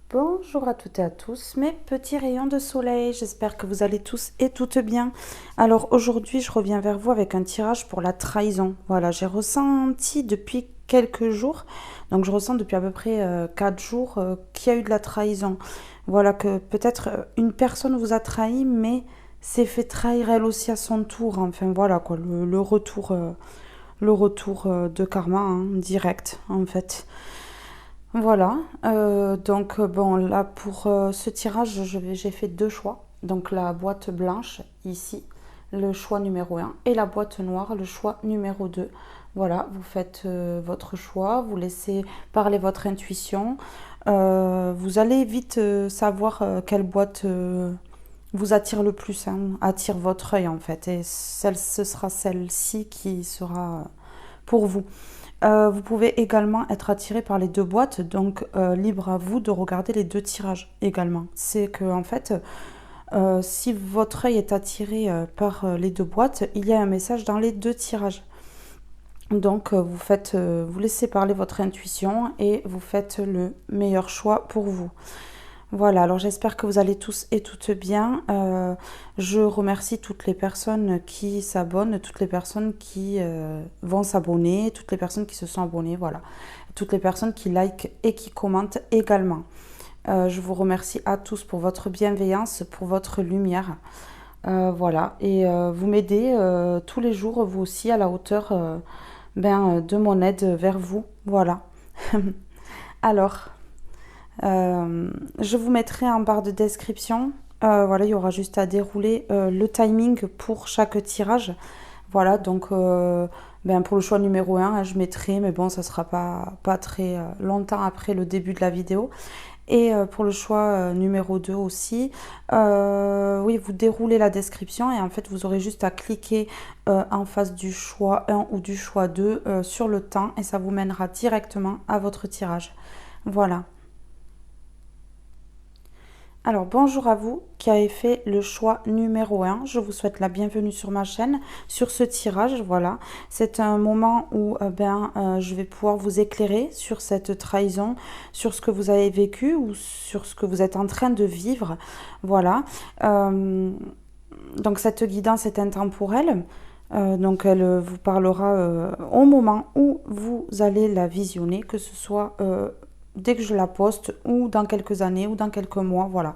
Bonjour à toutes et à tous, mes petits rayons de soleil, j'espère que vous allez tous et toutes bien. Alors aujourd'hui, je reviens vers vous avec un tirage pour la trahison. Voilà, j'ai ressenti depuis quelques jours, donc je ressens depuis à peu près 4 jours qu'il y a eu de la trahison. Voilà, que peut-être une personne vous a trahi, mais s'est fait trahir elle aussi à son tour. Enfin voilà quoi, le retour de karma hein, direct en fait. Voilà, donc bon, là pour ce tirage, j'ai fait deux choix. Donc la boîte blanche, ici, le choix numéro un, et la boîte noire, le choix numéro 2. Voilà, vous faites votre choix, vous laissez parler votre intuition. Vous allez vite savoir quelle boîte vous attire le plus, hein, attire votre œil en fait. Et ce sera celle-ci qui sera pour vous. Vous pouvez également être attiré par les deux boîtes, donc libre à vous de regarder les deux tirages également. C'est que en fait, si votre œil est attiré par les deux boîtes, il y a un message dans les deux tirages. Donc vous laissez parler votre intuition et vous faites le meilleur choix pour vous. Voilà, alors j'espère que vous allez tous et toutes bien. Je remercie toutes les personnes qui s'abonnent, toutes les personnes qui vont s'abonner, toutes les personnes qui se sont abonnées, voilà. Toutes les personnes qui likent et qui commentent également. Je vous remercie à tous pour votre bienveillance, pour votre lumière. Voilà, et vous m'aidez tous les jours, vous aussi, à la hauteur de mon aide vers vous. Voilà. Alors, je vous mettrai en barre de description. Voilà, il y aura juste à dérouler le timing pour chaque tirage. Voilà, donc pour le choix numéro un, je mettrai, mais bon, ça sera pas très longtemps après le début de la vidéo. Et pour le choix numéro 2 aussi, oui, vous déroulez la description et en fait, vous aurez juste à cliquer en face du choix 1 ou du choix 2 sur le temps et ça vous mènera directement à votre tirage. Voilà. Alors bonjour à vous qui avez fait le choix numéro un. Je vous souhaite la bienvenue sur ma chaîne, sur ce tirage. Voilà, c'est un moment où je vais pouvoir vous éclairer sur cette trahison, sur ce que vous avez vécu ou sur ce que vous êtes en train de vivre. Voilà. Donc cette guidance est intemporelle. Donc elle vous parlera au moment où vous allez la visionner, que ce soit dès que je la poste ou dans quelques années ou dans quelques mois, voilà.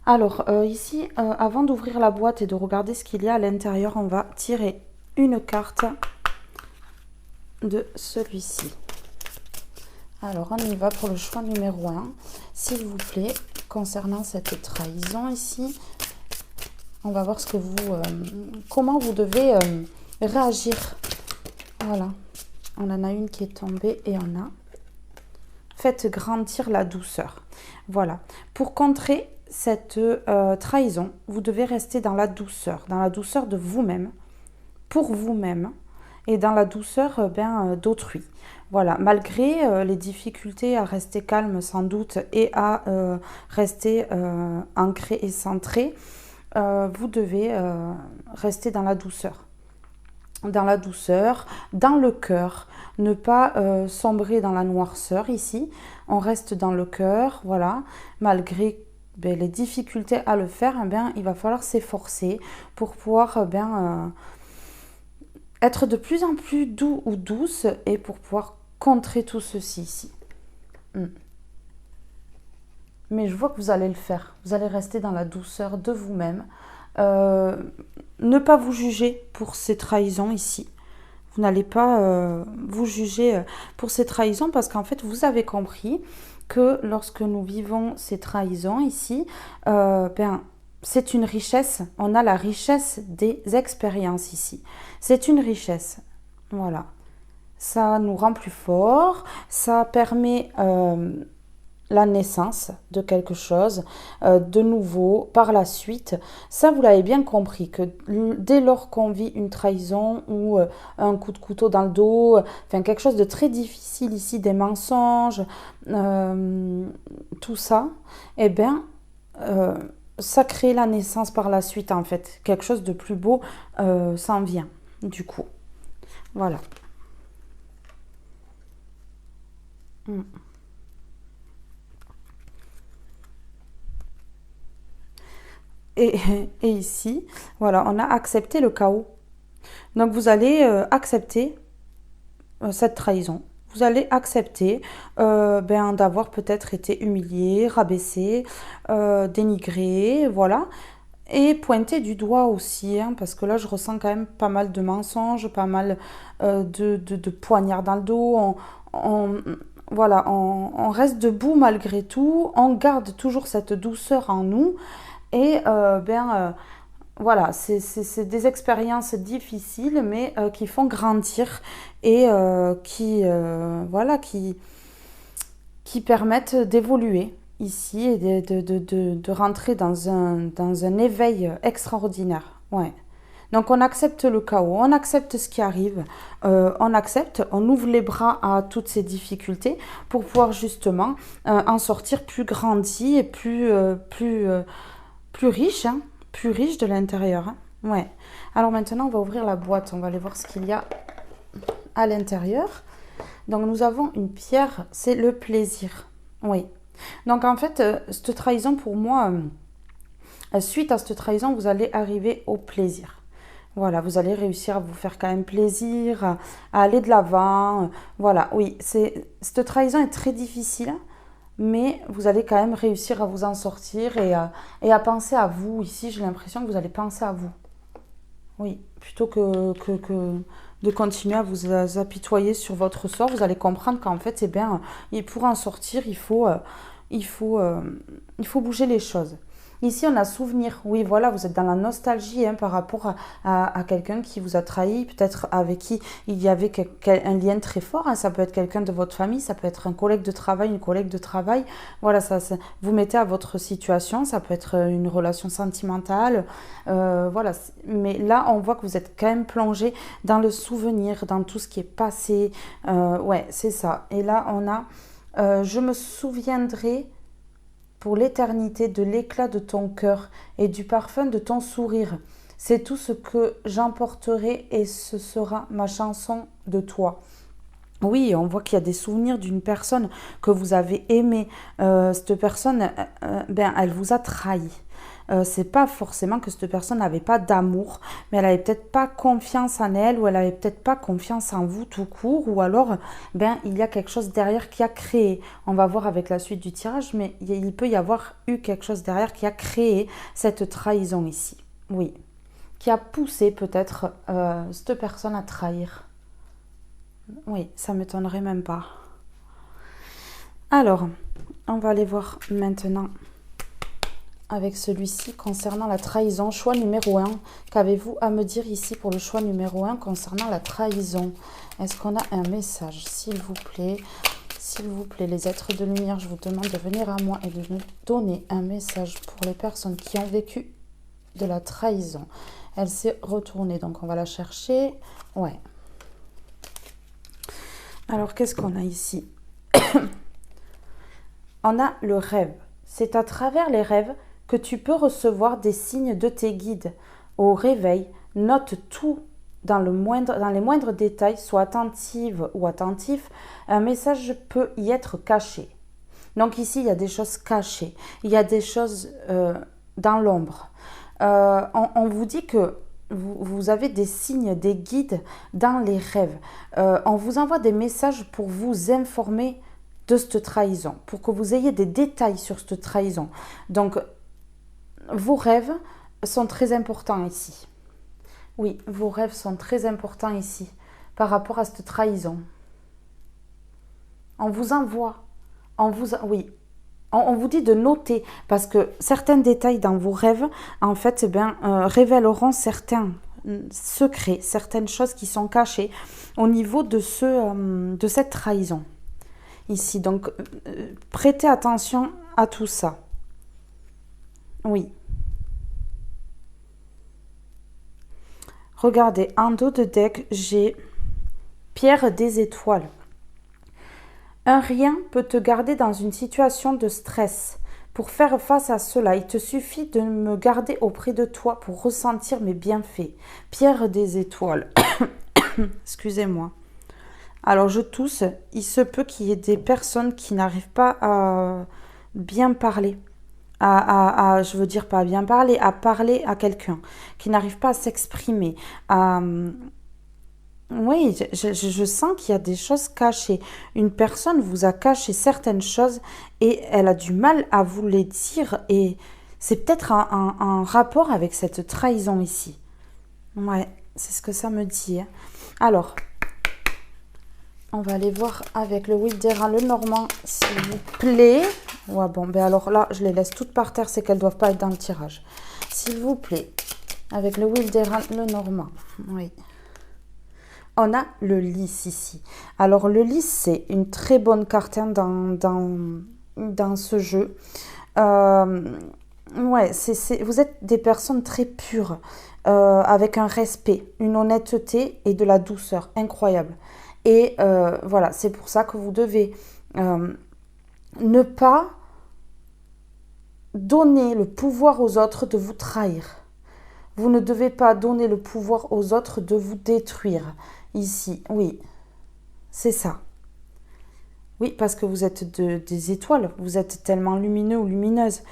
Alors ici, avant d'ouvrir la boîte et de regarder ce qu'il y a à l'intérieur, on va tirer une carte de celui-ci. Alors on y va pour le choix numéro 1, s'il vous plaît, concernant cette trahison ici. On va voir comment vous devez réagir. Voilà, on en a une qui est tombée et on a... Faites grandir la douceur. Voilà, pour contrer cette trahison, vous devez rester dans la douceur de vous-même, pour vous-même, et dans la douceur d'autrui. Voilà, malgré les difficultés à rester calme sans doute et à rester ancré et centré, vous devez rester dans la douceur. Dans le cœur, ne pas sombrer dans la noirceur ici. On reste dans le cœur, voilà, malgré les difficultés à le faire, il va falloir s'efforcer pour pouvoir être de plus en plus doux ou douce et pour pouvoir contrer tout ceci ici. Mais je vois que vous allez le faire. Vous allez rester dans la douceur de vous-même. Ne pas vous juger pour ces trahisons ici. Vous n'allez pas vous juger pour ces trahisons parce qu'en fait, vous avez compris que lorsque nous vivons ces trahisons ici, c'est une richesse. On a la richesse des expériences ici. C'est une richesse. Voilà. Ça nous rend plus forts. Ça permet la naissance de quelque chose de nouveau par la suite. Ça, vous l'avez bien compris, que dès lors qu'on vit une trahison ou un coup de couteau dans le dos, quelque chose de très difficile ici, des mensonges, tout ça, ça crée la naissance par la suite en fait. Quelque chose de plus beau s'en vient, du coup. Voilà. Et, et ici, voilà, on a accepté le chaos. Donc vous allez accepter cette trahison. Vous allez accepter d'avoir peut-être été humilié, rabaissé, dénigré, voilà. Et pointer du doigt aussi, hein, parce que là je ressens quand même pas mal de mensonges, pas mal de poignards dans le dos. On- voilà, on reste debout malgré tout, on garde toujours cette douceur en nous. Et voilà, c'est des expériences difficiles, mais qui font grandir et voilà, qui permettent d'évoluer ici et de rentrer dans un éveil extraordinaire. Ouais. Donc on accepte le chaos, on accepte ce qui arrive, on accepte, on ouvre les bras à toutes ces difficultés pour pouvoir justement en sortir plus grandi et plus riche, hein, plus riche de l'intérieur. Hein. Ouais. Alors maintenant, on va ouvrir la boîte. On va aller voir ce qu'il y a à l'intérieur. Donc nous avons une pierre, c'est le plaisir. Oui. Donc en fait, cette trahison pour moi, suite à cette trahison, vous allez arriver au plaisir. Voilà, vous allez réussir à vous faire quand même plaisir, à aller de l'avant. Voilà, oui, cette trahison est très difficile, mais vous allez quand même réussir à vous en sortir et à penser à vous. Ici, j'ai l'impression que vous allez penser à vous. Oui, plutôt que de continuer à vous apitoyer sur votre sort, vous allez comprendre qu'en fait, eh bien, pour en sortir, il faut, euh, il faut bouger les choses. Ici, on a souvenir. Oui, voilà, vous êtes dans la nostalgie hein, par rapport à quelqu'un qui vous a trahi, peut-être avec qui il y avait un lien très fort. Hein. Ça peut être quelqu'un de votre famille, ça peut être un collègue de travail, une collègue de travail. Voilà, vous mettez à votre situation. Ça peut être une relation sentimentale. Voilà, mais là, on voit que vous êtes quand même plongé dans le souvenir, dans tout ce qui est passé. Ouais, c'est ça. Et là, on a je me souviendrai pour l'éternité de l'éclat de ton cœur et du parfum de ton sourire. C'est tout ce que j'emporterai et ce sera ma chanson de toi. Oui, on voit qu'il y a des souvenirs d'une personne que vous avez aimée. Cette personne, elle vous a trahi. C'est pas forcément que cette personne n'avait pas d'amour, mais elle avait peut-être pas confiance en elle, ou elle avait peut-être pas confiance en vous tout court, ou alors, il y a quelque chose derrière qui a créé. On va voir avec la suite du tirage, mais il peut y avoir eu quelque chose derrière qui a créé cette trahison ici. Oui, qui a poussé peut-être cette personne à trahir. Oui, ça m'étonnerait même pas. Alors, on va aller voir maintenant avec celui-ci concernant la trahison. Choix numéro 1. Qu'avez-vous à me dire ici pour le choix numéro 1 concernant la trahison? Est-ce qu'on a un message? S'il vous plaît, les êtres de lumière, je vous demande de venir à moi et de me donner un message pour les personnes qui ont vécu de la trahison. Elle s'est retournée, donc on va la chercher. Ouais. Alors, qu'est-ce qu'on a ici? On a le rêve. C'est à travers les rêves que tu peux recevoir des signes de tes guides. Au réveil, note tout dans les moindres détails, sois attentive ou attentif, un message peut y être caché. Donc ici, il y a des choses cachées, il y a des choses dans l'ombre. On vous dit que vous avez des signes, des guides dans les rêves. On vous envoie des messages pour vous informer de cette trahison, pour que vous ayez des détails sur cette trahison. Donc, vos rêves sont très importants ici. Oui, vos rêves sont très importants ici par rapport à cette trahison. On vous envoie, on vous dit de noter parce que certains détails dans vos rêves, en fait, révéleront certains secrets, certaines choses qui sont cachées au niveau de cette trahison. Ici, donc, prêtez attention à tout ça. Oui. Regardez, en dos de deck, j'ai Pierre des étoiles. Un rien peut te garder dans une situation de stress. Pour faire face à cela, il te suffit de me garder auprès de toi pour ressentir mes bienfaits. Pierre des étoiles. Excusez-moi. Alors je tousse, il se peut qu'il y ait des personnes qui n'arrivent pas à bien parler, je veux dire pas à bien parler, à parler à quelqu'un, qui n'arrive pas à s'exprimer. Oui, je sens qu'il y a des choses cachées. Une personne vous a caché certaines choses et elle a du mal à vous les dire et c'est peut-être un rapport avec cette trahison ici. Ouais, c'est ce que ça me dit, hein. Alors, on va aller voir avec le Wildera, le Normand, s'il vous plaît. Ouais, bon, ben alors là, je les laisse toutes par terre, c'est qu'elles ne doivent pas être dans le tirage. S'il vous plaît, avec le Wildera, le Normand. Oui. On a le lys ici. Alors, le lys, c'est une très bonne carte, hein, dans ce jeu. Ouais, vous êtes des personnes très pures, avec un respect, une honnêteté et de la douceur incroyable. Et voilà, c'est pour ça que vous devez ne pas donner le pouvoir aux autres de vous trahir. Vous ne devez pas donner le pouvoir aux autres de vous détruire. Ici, oui, c'est ça. Oui, parce que vous êtes des étoiles, vous êtes tellement lumineux ou lumineuse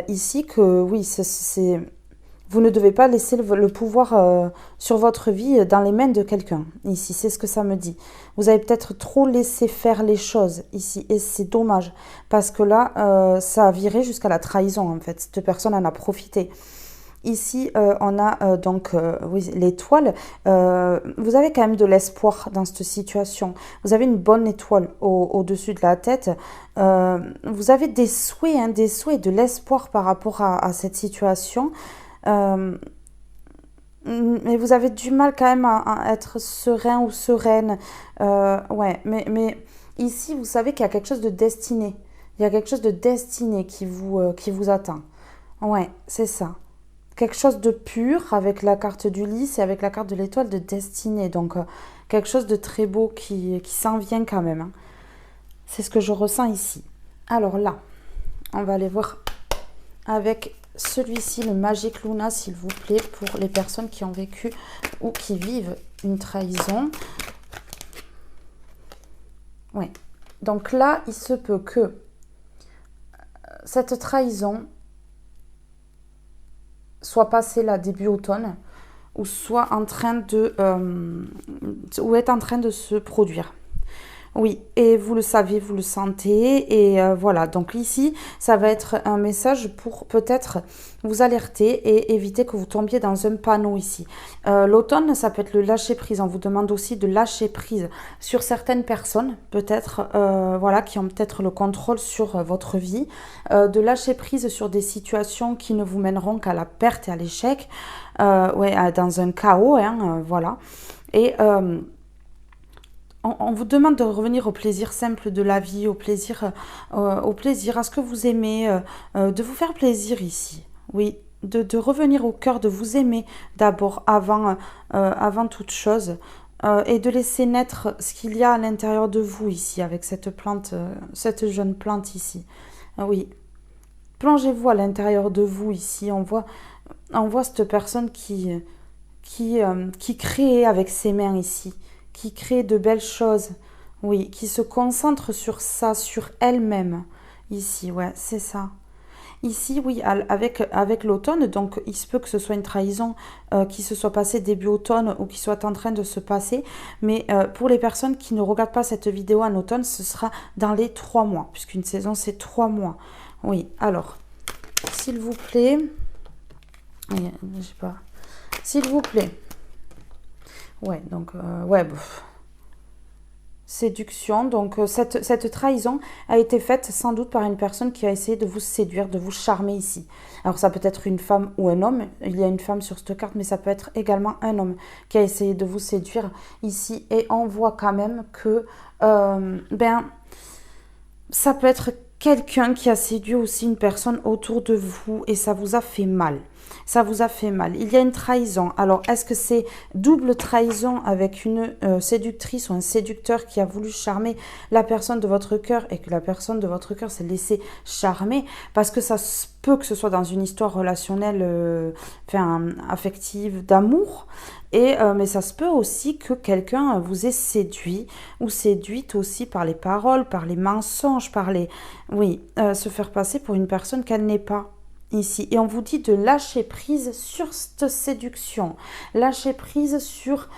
ici que oui, vous ne devez pas laisser le pouvoir sur votre vie dans les mains de quelqu'un. Ici, c'est ce que ça me dit. Vous avez peut-être trop laissé faire les choses ici et c'est dommage parce que là, ça a viré jusqu'à la trahison en fait. Cette personne en a profité. Ici, on a donc oui, l'étoile. Vous avez quand même de l'espoir dans cette situation. Vous avez une bonne étoile au-dessus de la tête. Vous avez des souhaits, hein, des souhaits, de l'espoir par rapport à cette situation. Mais vous avez du mal quand même à être serein ou sereine. Ouais, mais ici, vous savez qu'il y a quelque chose de destiné. Il y a quelque chose de destiné qui vous attend. Ouais, c'est ça. Quelque chose de pur avec la carte du lys et avec la carte de l'étoile de destinée. Donc, quelque chose de très beau qui s'en vient quand même, hein. C'est ce que je ressens ici. Alors là, on va aller voir avec celui-ci, le Magic Luna, s'il vous plaît, pour les personnes qui ont vécu ou qui vivent une trahison. Oui. Donc là, il se peut que cette trahison soit passée là début automne ou soit en train de ou est en train de se produire. Oui, et vous le savez, vous le sentez, et voilà. Donc ici, ça va être un message pour peut-être vous alerter et éviter que vous tombiez dans un panneau ici. L'automne, ça peut être le lâcher prise. On vous demande aussi de lâcher prise sur certaines personnes, peut-être, voilà, qui ont peut-être le contrôle sur votre vie, de lâcher prise sur des situations qui ne vous mèneront qu'à la perte et à l'échec, ouais, dans un chaos, hein, voilà. Et on vous demande de revenir au plaisir simple de la vie, au plaisir, à ce que vous aimez, de vous faire plaisir ici. Oui, de revenir au cœur, de vous aimer d'abord avant toute chose, et de laisser naître ce qu'il y a à l'intérieur de vous ici, avec cette plante, cette jeune plante ici. Oui, plongez-vous à l'intérieur de vous ici. On voit cette personne qui crée avec ses mains ici, qui crée de belles choses, oui, qui se concentre sur ça, sur elle-même, ici, ouais, c'est ça. Ici, oui, avec l'automne, donc il se peut que ce soit une trahison qui se soit passée début automne ou qui soit en train de se passer, mais pour les personnes qui ne regardent pas cette vidéo en automne, ce sera dans les 3 mois, puisqu'une saison c'est 3 mois. Oui, alors, s'il vous plaît, oui, je sais pas, s'il vous plaît. Ouais, donc, ouais, séduction. Donc, cette trahison a été faite sans doute par une personne qui a essayé de vous séduire, de vous charmer ici. Alors, ça peut être une femme ou un homme. Il y a une femme sur cette carte, mais ça peut être également un homme qui a essayé de vous séduire ici. Et on voit quand même que, ça peut être quelqu'un qui a séduit aussi une personne autour de vous et ça vous a fait mal. Ça vous a fait mal. Il y a une trahison. Alors, est-ce que c'est double trahison avec une séductrice ou un séducteur qui a voulu charmer la personne de votre cœur et que la personne de votre cœur s'est laissée charmer? Parce que ça peut que ce soit dans une histoire relationnelle, enfin, affective, d'amour. Mais ça se peut aussi que quelqu'un vous ait séduit ou séduite aussi par les paroles, par les mensonges, par les... Oui, se faire passer pour une personne qu'elle n'est pas ici. Et on vous dit de lâcher prise sur cette séduction, lâcher prise sur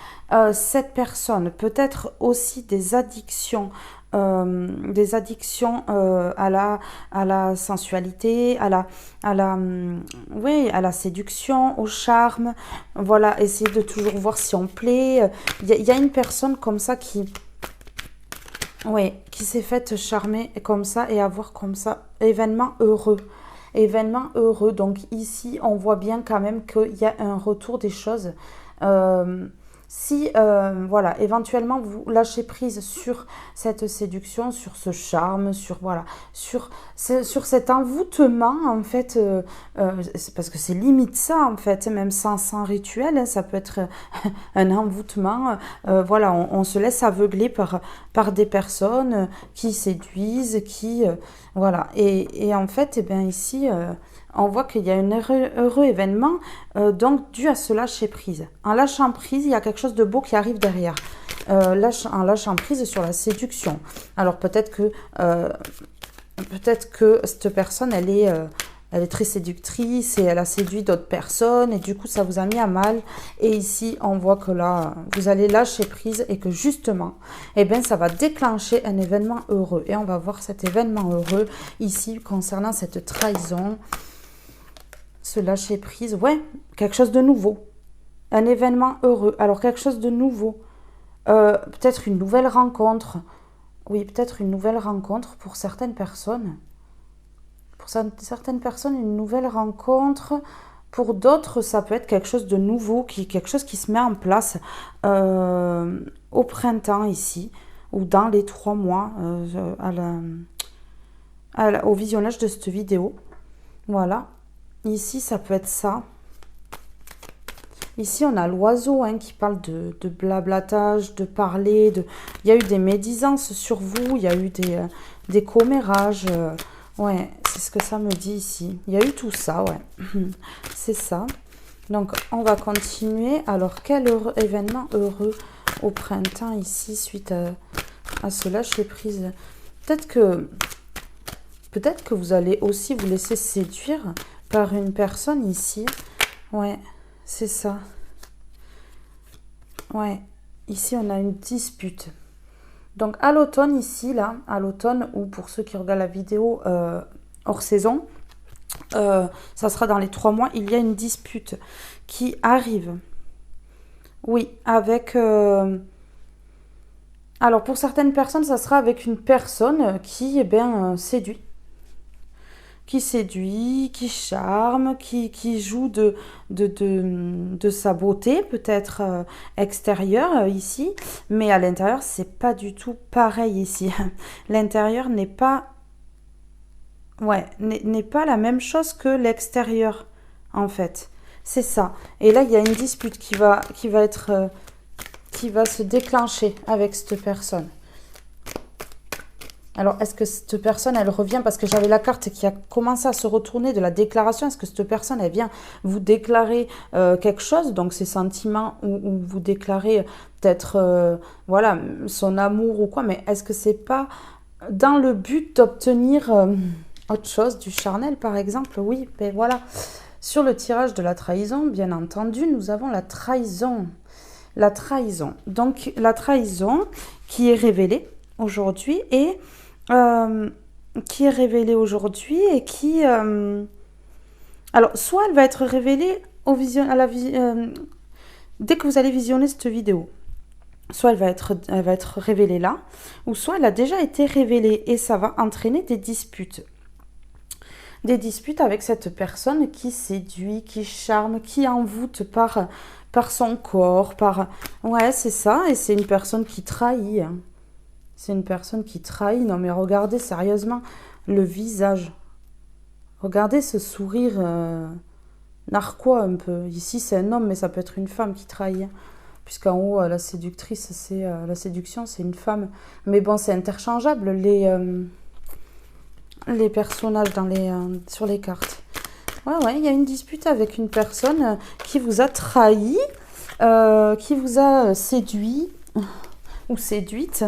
cette personne. Peut-être aussi des addictions à la sensualité, oui, à la séduction, au charme. Voilà, essayer de toujours voir si on plaît. Il y a une personne comme ça qui s'est faite charmer comme ça et avoir comme ça événement heureux. Événement heureux. Donc ici, on voit bien quand même qu'il y a un retour des choses. Si, voilà, éventuellement, vous lâchez prise sur cette séduction, sur ce charme, sur cet envoûtement, en fait, parce que c'est limite ça, en fait, même sans rituel, hein, ça peut être un envoûtement. Voilà, on se laisse aveugler par des personnes qui séduisent, voilà. Et en fait, eh bien, ici... on voit qu'il y a un heureux événement, donc dû à ce lâcher prise. En lâchant prise, il y a quelque chose de beau qui arrive derrière. En lâchant prise sur la séduction. Alors peut-être que cette personne, elle est très séductrice et elle a séduit d'autres personnes et du coup ça vous a mis à mal. Et ici, on voit que là, vous allez lâcher prise et que justement, eh bien, ça va déclencher un événement heureux. Et on va voir cet événement heureux ici concernant cette trahison. Se lâcher prise, ouais, quelque chose de nouveau. Un événement heureux. Alors, quelque chose de nouveau. Peut-être une nouvelle rencontre. Oui, peut-être une nouvelle rencontre pour certaines personnes. Pour certaines personnes, une nouvelle rencontre. Pour d'autres, ça peut être quelque chose de nouveau, quelque chose qui se met en place au printemps ici, ou dans les 3 mois au visionnage de cette vidéo. Voilà. Ici, ça peut être ça. Ici, on a l'oiseau qui parle de blablatage, de parler. Il y a eu des médisances sur vous, il y a eu des commérages. Ouais, c'est ce que ça me dit ici. Il y a eu tout ça, ouais. C'est ça. Donc, on va continuer. Alors, quel événement heureux au printemps ici, suite à ce lâcher prise? Peut-être que vous allez aussi vous laisser séduire par une personne ici. Ouais, c'est ça. Ouais, ici on a une dispute. Donc à l'automne ici, là, à l'automne, ou pour ceux qui regardent la vidéo hors saison, ça sera dans les 3 mois, il y a une dispute qui arrive. Oui, avec... alors pour certaines personnes, ça sera avec une personne qui, séduit. Qui séduit, qui charme, qui joue de sa beauté, peut-être extérieure ici, mais à l'intérieur, c'est pas du tout pareil ici. L'intérieur n'est pas la même chose que l'extérieur, en fait. C'est ça. Et là, il y a une dispute qui va se déclencher avec cette personne. Alors, est-ce que cette personne, elle revient, parce que j'avais la carte qui a commencé à se retourner de la déclaration, est-ce que cette personne, elle vient vous déclarer quelque chose, donc ses sentiments, ou vous déclarer peut-être, voilà, son amour ou quoi, mais est-ce que c'est pas dans le but d'obtenir autre chose, du charnel par exemple? Oui, ben voilà. Sur le tirage de la trahison, bien entendu, nous avons la trahison. La trahison. Donc, la trahison qui est révélée aujourd'hui et qui alors soit elle va être révélée dès que vous allez visionner cette vidéo, soit elle va être révélée là, ou soit elle a déjà été révélée et ça va entraîner des disputes avec cette personne qui séduit, qui charme, qui envoûte par son corps, ouais, c'est ça. Et c'est une personne qui trahit. C'est une personne qui trahit. Non, mais regardez sérieusement le visage. Regardez ce sourire narquois un peu. Ici, c'est un homme, mais ça peut être une femme qui trahit. Puisqu'en haut, la séductrice, c'est la séduction, c'est une femme. Mais bon, c'est interchangeable, les personnages sur les cartes. Ouais, il y a une dispute avec une personne qui vous a trahi, qui vous a séduit ou séduite.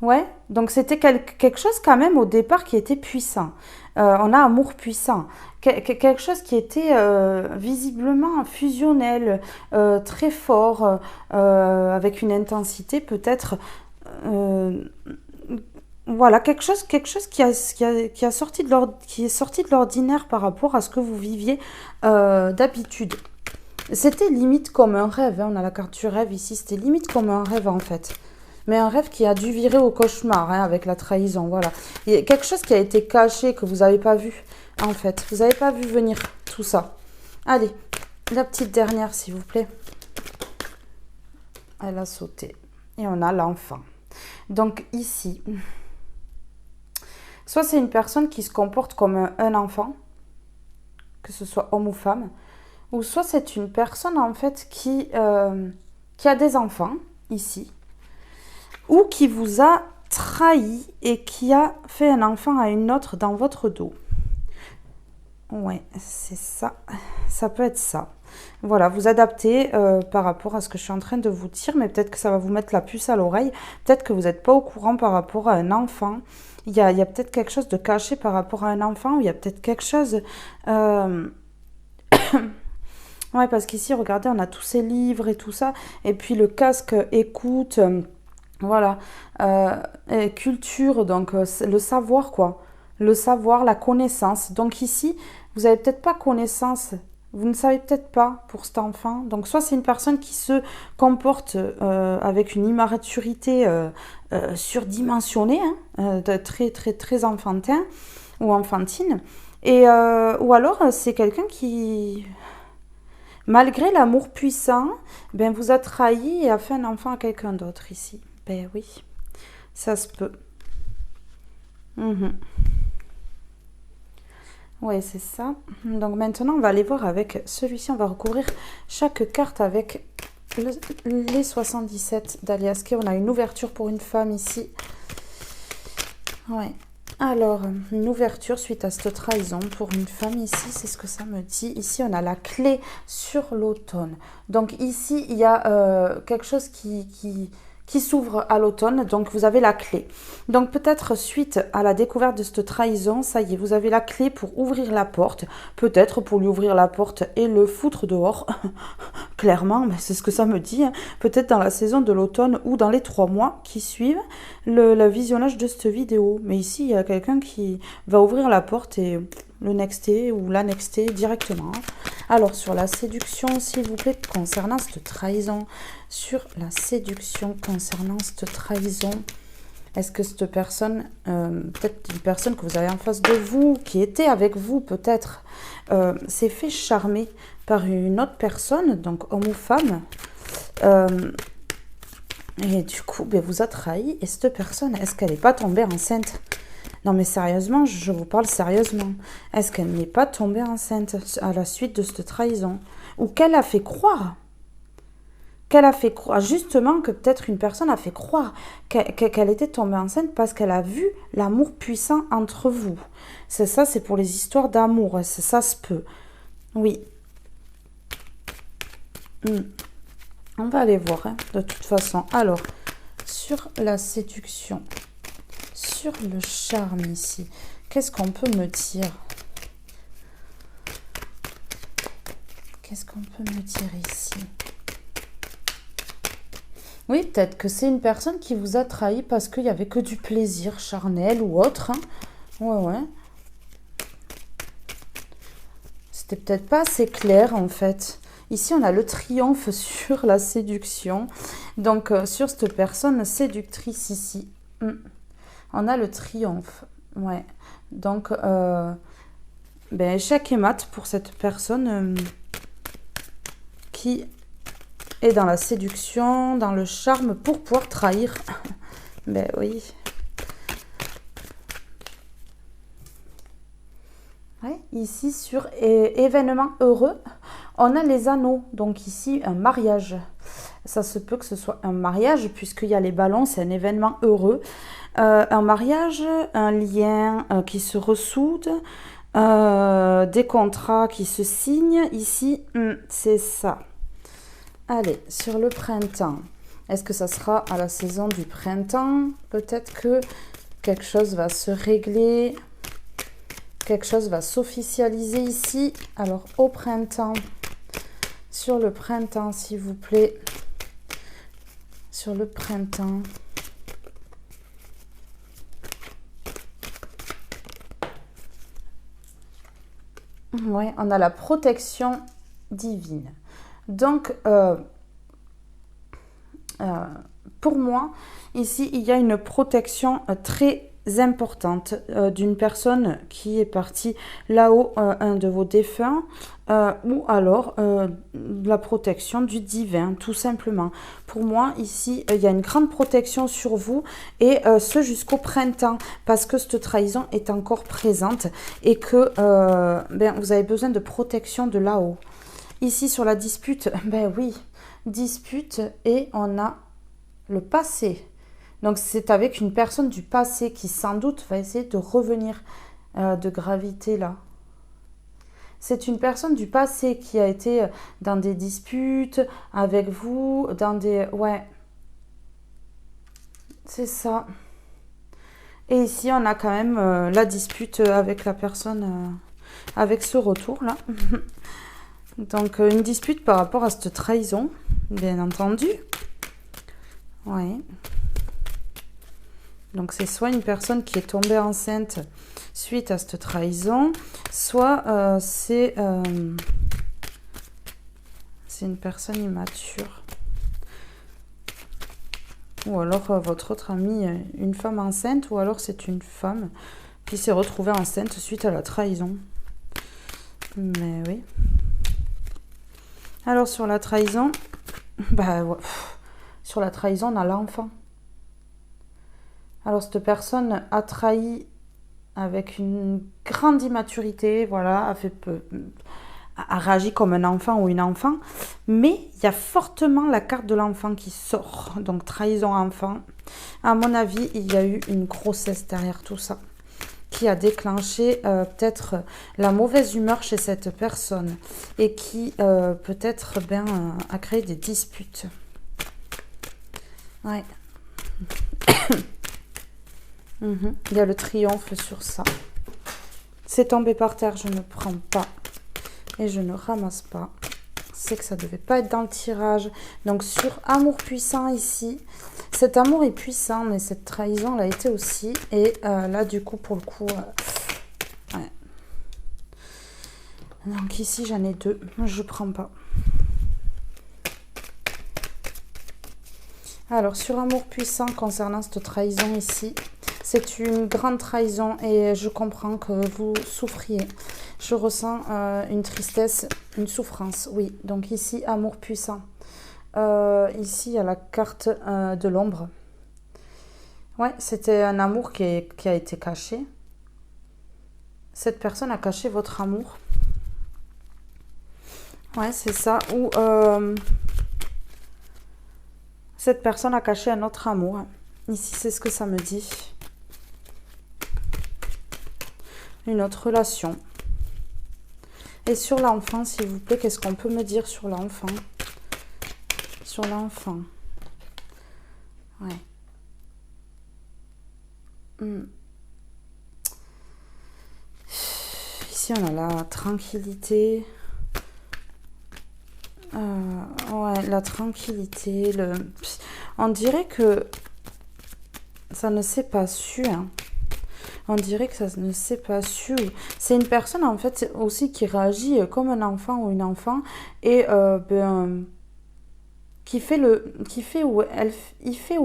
Ouais, donc c'était quelque chose quand même au départ qui était puissant. On a amour puissant. Quelque chose qui était visiblement fusionnel, très fort, avec une intensité peut-être... voilà, quelque chose qui est sorti de l'ordinaire par rapport à ce que vous viviez d'habitude. C'était limite comme un rêve, hein, on a la carte du rêve ici, c'était limite comme un rêve en fait. Mais un rêve qui a dû virer au cauchemar, hein, avec la trahison, voilà. Il y a quelque chose qui a été caché, que vous n'avez pas vu, en fait. Vous n'avez pas vu venir tout ça. Allez, la petite dernière, s'il vous plaît. Elle a sauté. Et on a l'enfant. Donc ici, soit c'est une personne qui se comporte comme un enfant, que ce soit homme ou femme, ou soit c'est une personne, en fait, qui a des enfants, ici, ou qui vous a trahi et qui a fait un enfant à une autre dans votre dos. Ouais, c'est ça. Ça peut être ça. Voilà, vous adaptez par rapport à ce que je suis en train de vous dire, mais peut-être que ça va vous mettre la puce à l'oreille. Peut-être que vous n'êtes pas au courant par rapport à un enfant. Il y a peut-être quelque chose de caché par rapport à un enfant, ou il y a peut-être quelque chose... Ouais, parce qu'ici, regardez, on a tous ces livres et tout ça. Et puis le casque écoute... Voilà, et culture, donc le savoir quoi, le savoir, la connaissance. Donc ici, vous n'avez peut-être pas connaissance, vous ne savez peut-être pas pour cet enfant. Donc soit c'est une personne qui se comporte avec une immaturité surdimensionnée, hein, très très très enfantin ou enfantine, ou alors c'est quelqu'un qui, malgré l'amour puissant, ben, vous a trahi et a fait un enfant à quelqu'un d'autre ici. Ben oui, ça se peut. Oui, c'est ça. Donc maintenant, on va aller voir avec celui-ci. On va recouvrir chaque carte avec les 77 d'Aliaske. On a une ouverture pour une femme ici. Ouais. Alors, une ouverture suite à cette trahison pour une femme ici, c'est ce que ça me dit. Ici, on a la clé sur l'automne. Donc ici, il y a quelque chose qui s'ouvre à l'automne, donc vous avez la clé. Donc peut-être suite à la découverte de cette trahison, ça y est, vous avez la clé pour ouvrir la porte, peut-être pour lui ouvrir la porte et le foutre dehors, clairement, mais c'est ce que ça me dit, hein. Peut-être dans la saison de l'automne ou dans les 3 mois qui suivent le visionnage de cette vidéo. Mais ici, il y a quelqu'un qui va ouvrir la porte et le nexter ou l'annexter directement. Alors, sur la séduction, s'il vous plaît, concernant cette trahison, sur la séduction concernant cette trahison, est-ce que cette personne, peut-être une personne que vous avez en face de vous, qui était avec vous peut-être, s'est fait charmer par une autre personne, donc homme ou femme, et du coup, ben, vous a trahi, et cette personne, est-ce qu'elle n'est pas tombée enceinte ? Non mais sérieusement, je vous parle sérieusement. Est-ce qu'elle n'est pas tombée enceinte à la suite de cette trahison ? Ou qu'elle a fait croire justement que peut-être une personne a fait croire qu'elle était tombée enceinte parce qu'elle a vu l'amour puissant entre vous. C'est ça, c'est pour les histoires d'amour, ça se peut. Oui. On va aller voir, hein, de toute façon. Alors, sur la séduction... Sur le charme ici, qu'est-ce qu'on peut me dire? Qu'est-ce qu'on peut me dire ici? Oui, peut-être que c'est une personne qui vous a trahi parce qu'il n'y avait que du plaisir charnel ou autre. Hein. Ouais. C'était peut-être pas assez clair en fait. Ici, on a le triomphe sur la séduction. Donc, sur cette personne séductrice ici. On a le triomphe, ouais. Donc, échec et mat pour cette personne qui est dans la séduction, dans le charme pour pouvoir trahir. Ben oui. Ouais, ici, sur événement heureux, on a les anneaux. Donc ici, un mariage. Ça se peut que ce soit un mariage, puisqu'il y a les ballons, c'est un événement heureux. Un mariage, un lien qui se ressoude, des contrats qui se signent. Ici, c'est ça. Allez, sur le printemps. Est-ce que ça sera à la saison du printemps? Peut-être que quelque chose va se régler. Quelque chose va s'officialiser ici. Alors, au printemps. Sur le printemps, s'il vous plaît. Sur le printemps. Oui, on a la protection divine. Donc, pour moi, ici, il y a une protection très importante d'une personne qui est partie là-haut, un de vos défunts, ou alors la protection du divin, tout simplement. Pour moi, ici, il y a une grande protection sur vous, et ce jusqu'au printemps, parce que cette trahison est encore présente, et que vous avez besoin de protection de là-haut. Ici, sur la dispute, ben oui, dispute, et on a le passé. Donc, c'est avec une personne du passé qui, sans doute, va essayer de revenir de gravité là. C'est une personne du passé qui a été dans des disputes avec vous, dans des... Ouais, c'est ça. Et ici, on a quand même la dispute avec la personne, avec ce retour-là. Donc, une dispute par rapport à cette trahison, bien entendu. Ouais. Donc, c'est soit une personne qui est tombée enceinte suite à cette trahison, soit c'est une personne immature. Ou alors votre autre amie, une femme enceinte, ou alors c'est une femme qui s'est retrouvée enceinte suite à la trahison. Mais oui. Alors, sur la trahison, sur la trahison, on a l'enfant. Alors, cette personne a trahi avec une grande immaturité, voilà, a réagi comme un enfant ou une enfant, mais il y a fortement la carte de l'enfant qui sort, donc trahison enfant. À mon avis, il y a eu une grossesse derrière tout ça, qui a déclenché peut-être la mauvaise humeur chez cette personne, et qui peut-être a créé des disputes. Ouais. Il y a le triomphe sur ça. C'est tombé par terre, je ne prends pas. Et je ne ramasse pas. C'est que ça ne devait pas être dans le tirage. Donc, sur amour puissant ici. Cet amour est puissant, mais cette trahison l'a été aussi. Et là, du coup, pour le coup... ouais. Donc, ici, j'en ai deux. Je ne prends pas. Alors, sur amour puissant, concernant cette trahison ici... C'est une grande trahison, et je comprends que vous souffriez. Je ressens une tristesse, une souffrance, oui. Donc ici, amour puissant. Ici, il y a la carte de l'ombre. Ouais, c'était un amour qui a été caché. Cette personne a caché votre amour. Ouais, c'est ça. Ou cette personne a caché un autre amour. Ici, c'est ce que ça me dit. Une autre relation. Et sur l'enfant, s'il vous plaît, qu'est-ce qu'on peut me dire sur l'enfant? Sur l'enfant. Ouais. Ici, on a la tranquillité. Ouais, la tranquillité. On dirait que ça ne s'est pas su, hein. On dirait que ça ne s'est pas su. C'est une personne, en fait, aussi qui réagit comme un enfant ou une enfant. Et il fait où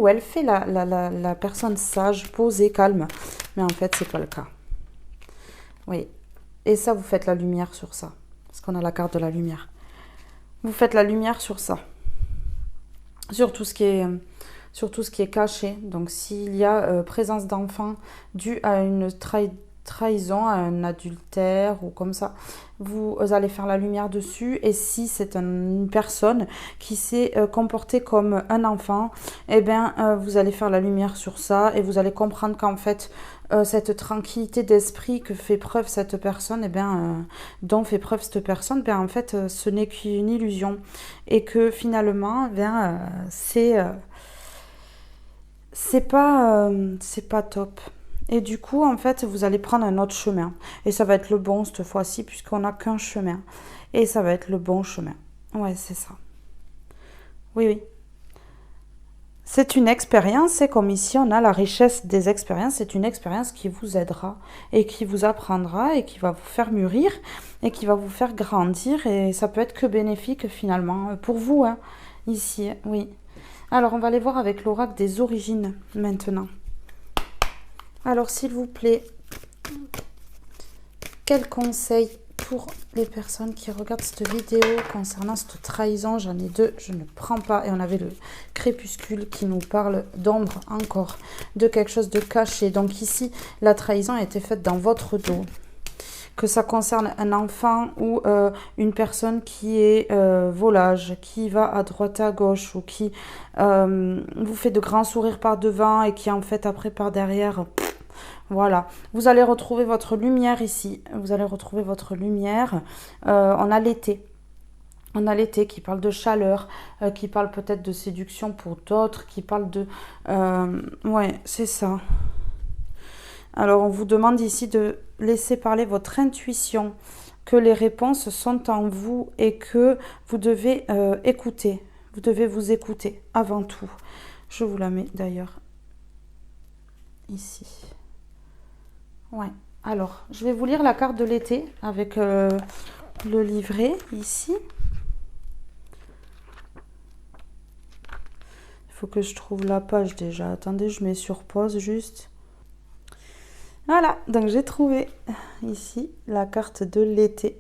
elle fait la personne sage, posée, calme. Mais en fait, c'est pas le cas. Oui. Et ça, vous faites la lumière sur ça. Parce qu'on a la carte de la lumière. Vous faites la lumière sur ça. Sur tout ce qui est caché. Donc, s'il y a présence d'enfant due à une trahison, un adultère ou comme ça. Vous allez faire la lumière dessus et si c'est une personne qui s'est comportée comme un enfant, eh bien vous allez faire la lumière sur ça et vous allez comprendre qu'en fait cette tranquillité d'esprit que fait preuve cette personne, dont fait preuve cette personne, en fait ce n'est qu'une illusion et que finalement c'est pas top. Et du coup, en fait, vous allez prendre un autre chemin. Et ça va être le bon cette fois-ci, puisqu'on n'a qu'un chemin. Et ça va être le bon chemin. Ouais, c'est ça. Oui, oui. C'est une expérience, c'est comme ici, on a la richesse des expériences. C'est une expérience qui vous aidera et qui vous apprendra et qui va vous faire mûrir et qui va vous faire grandir. Et ça peut être que bénéfique finalement pour vous, hein, ici, oui. Alors, on va aller voir avec l'oracle des origines maintenant. Alors, s'il vous plaît, quel conseil pour les personnes qui regardent cette vidéo concernant cette trahison? J'en ai deux, je ne prends pas. Et on avait le crépuscule qui nous parle d'ombre encore, de quelque chose de caché. Donc ici, la trahison a été faite dans votre dos. Que ça concerne un enfant ou une personne qui est volage, qui va à droite à gauche ou qui vous fait de grands sourires par devant et qui en fait après par derrière... Voilà, vous allez retrouver votre lumière ici. Vous allez retrouver votre lumière. On a l'été. On a l'été qui parle de chaleur, qui parle peut-être de séduction pour d'autres, qui parle de... ouais, c'est ça. Alors, on vous demande ici de laisser parler votre intuition, que les réponses sont en vous et que vous devez écouter. Vous devez vous écouter avant tout. Je vous la mets d'ailleurs ici. Ouais. Alors, je vais vous lire la carte de l'été avec le livret ici. Il faut que je trouve la page déjà. Attendez, je mets sur pause juste. Voilà, donc j'ai trouvé ici la carte de l'été.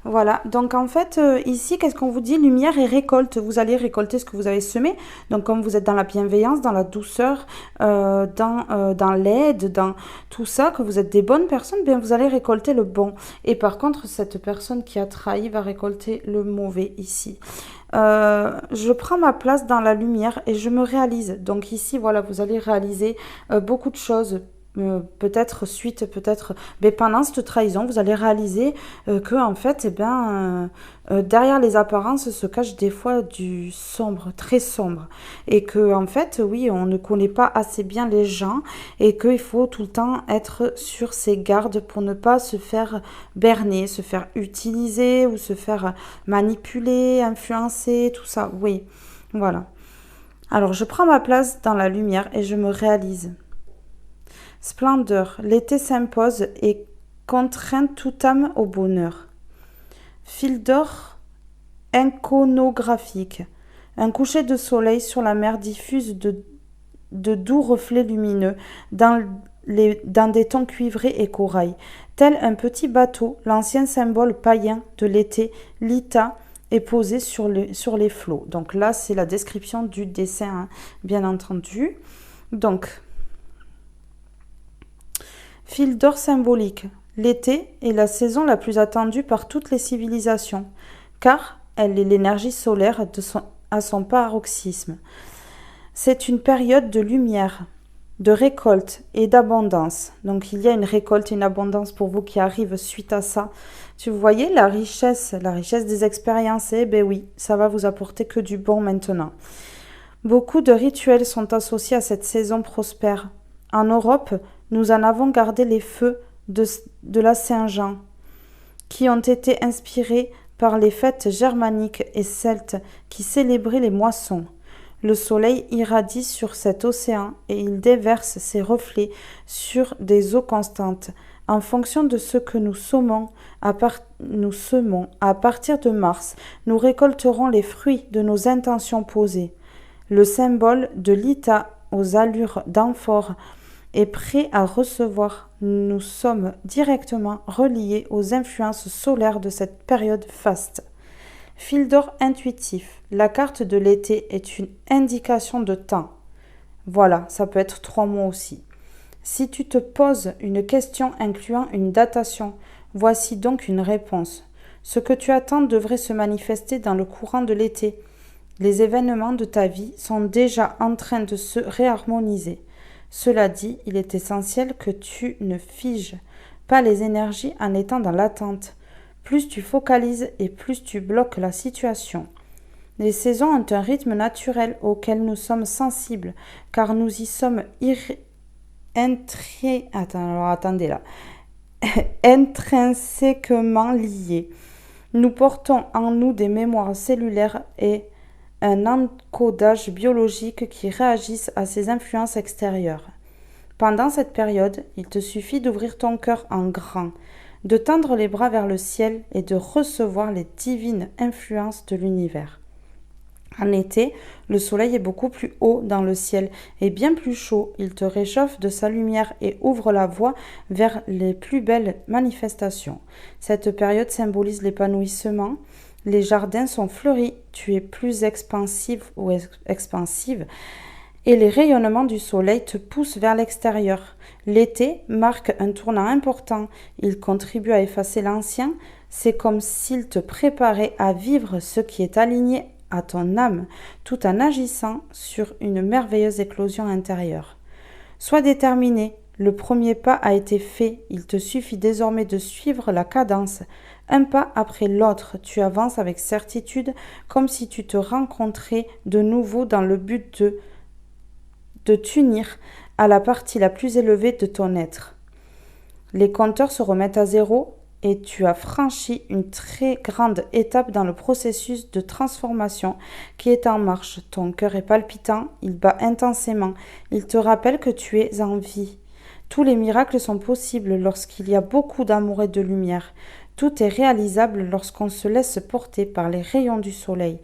Voilà, donc en fait, ici, qu'est-ce qu'on vous dit? Lumière et récolte. Vous allez récolter ce que vous avez semé. Donc comme vous êtes dans la bienveillance, dans la douceur, dans l'aide, dans tout ça, que vous êtes des bonnes personnes, bien vous allez récolter le bon. Et par contre, cette personne qui a trahi va récolter le mauvais ici. Je prends ma place dans la lumière et je me réalise. Donc ici, voilà, vous allez réaliser beaucoup de choses. Peut-être suite, peut-être... Mais pendant cette trahison, vous allez réaliser que, en fait, derrière les apparences se cache des fois du sombre, très sombre. Et que, en fait, oui, on ne connaît pas assez bien les gens et qu'il faut tout le temps être sur ses gardes pour ne pas se faire berner, se faire utiliser ou se faire manipuler, influencer, tout ça. Oui, voilà. Alors, je prends ma place dans la lumière et je me réalise. Splendeur, l'été s'impose et contraint toute âme au bonheur. Fil d'or iconographique. Un coucher de soleil sur la mer diffuse de doux reflets lumineux dans des tons cuivrés et corail. Tel un petit bateau, l'ancien symbole païen de l'été, l'Ita, est posé sur les flots. Donc là, c'est la description du dessin, hein, bien entendu. Donc... Fil d'or symbolique. L'été est la saison la plus attendue par toutes les civilisations, car elle est l'énergie solaire à son paroxysme. C'est une période de lumière, de récolte et d'abondance. Donc il y a une récolte et une abondance pour vous qui arrivent suite à ça. Tu voyez la richesse des expériences, oui, ça va vous apporter que du bon maintenant. Beaucoup de rituels sont associés à cette saison prospère. En Europe, nous en avons gardé les feux de la Saint-Jean, qui ont été inspirés par les fêtes germaniques et celtes qui célébraient les moissons. Le soleil irradie sur cet océan et il déverse ses reflets sur des eaux constantes. En fonction de ce que nous semons à partir de mars, nous récolterons les fruits de nos intentions posées. Le symbole de l'Ita aux allures d'amphore est prêt à recevoir. Nous sommes directement reliés aux influences solaires de cette période faste. Fil d'or intuitif. La carte de l'été est une indication de temps. Voilà, ça peut être 3 mois aussi. Si tu te poses une question incluant une datation, voici donc une réponse. Ce que tu attends devrait se manifester dans le courant de l'été. Les événements de ta vie sont déjà en train de se réharmoniser. Cela dit, il est essentiel que tu ne figes pas les énergies en étant dans l'attente. Plus tu focalises et plus tu bloques la situation. Les saisons ont un rythme naturel auquel nous sommes sensibles, car nous y sommes intrinsèquement liés. Nous portons en nous des mémoires cellulaires et un encodage biologique qui réagissent à ces influences extérieures. Pendant cette période, il te suffit d'ouvrir ton cœur en grand, de tendre les bras vers le ciel et de recevoir les divines influences de l'univers. En été, le soleil est beaucoup plus haut dans le ciel et bien plus chaud. Il te réchauffe de sa lumière et ouvre la voie vers les plus belles manifestations. Cette période symbolise l'épanouissement. Les jardins sont fleuris, tu es plus expansive ou expansive et les rayonnements du soleil te poussent vers l'extérieur. L'été marque un tournant important. Il contribue à effacer l'ancien. C'est comme s'il te préparait à vivre ce qui est aligné à ton âme, tout en agissant sur une merveilleuse éclosion intérieure. Sois déterminé, le premier pas a été fait, il te suffit désormais de suivre la cadence. Un pas après l'autre, tu avances avec certitude, comme si tu te rencontrais de nouveau dans le but de t'unir à la partie la plus élevée de ton être. Les compteurs se remettent à zéro, et tu as franchi une très grande étape dans le processus de transformation qui est en marche. Ton cœur est palpitant, il bat intensément, il te rappelle que tu es en vie. Tous les miracles sont possibles lorsqu'il y a beaucoup d'amour et de lumière. Tout est réalisable lorsqu'on se laisse porter par les rayons du soleil.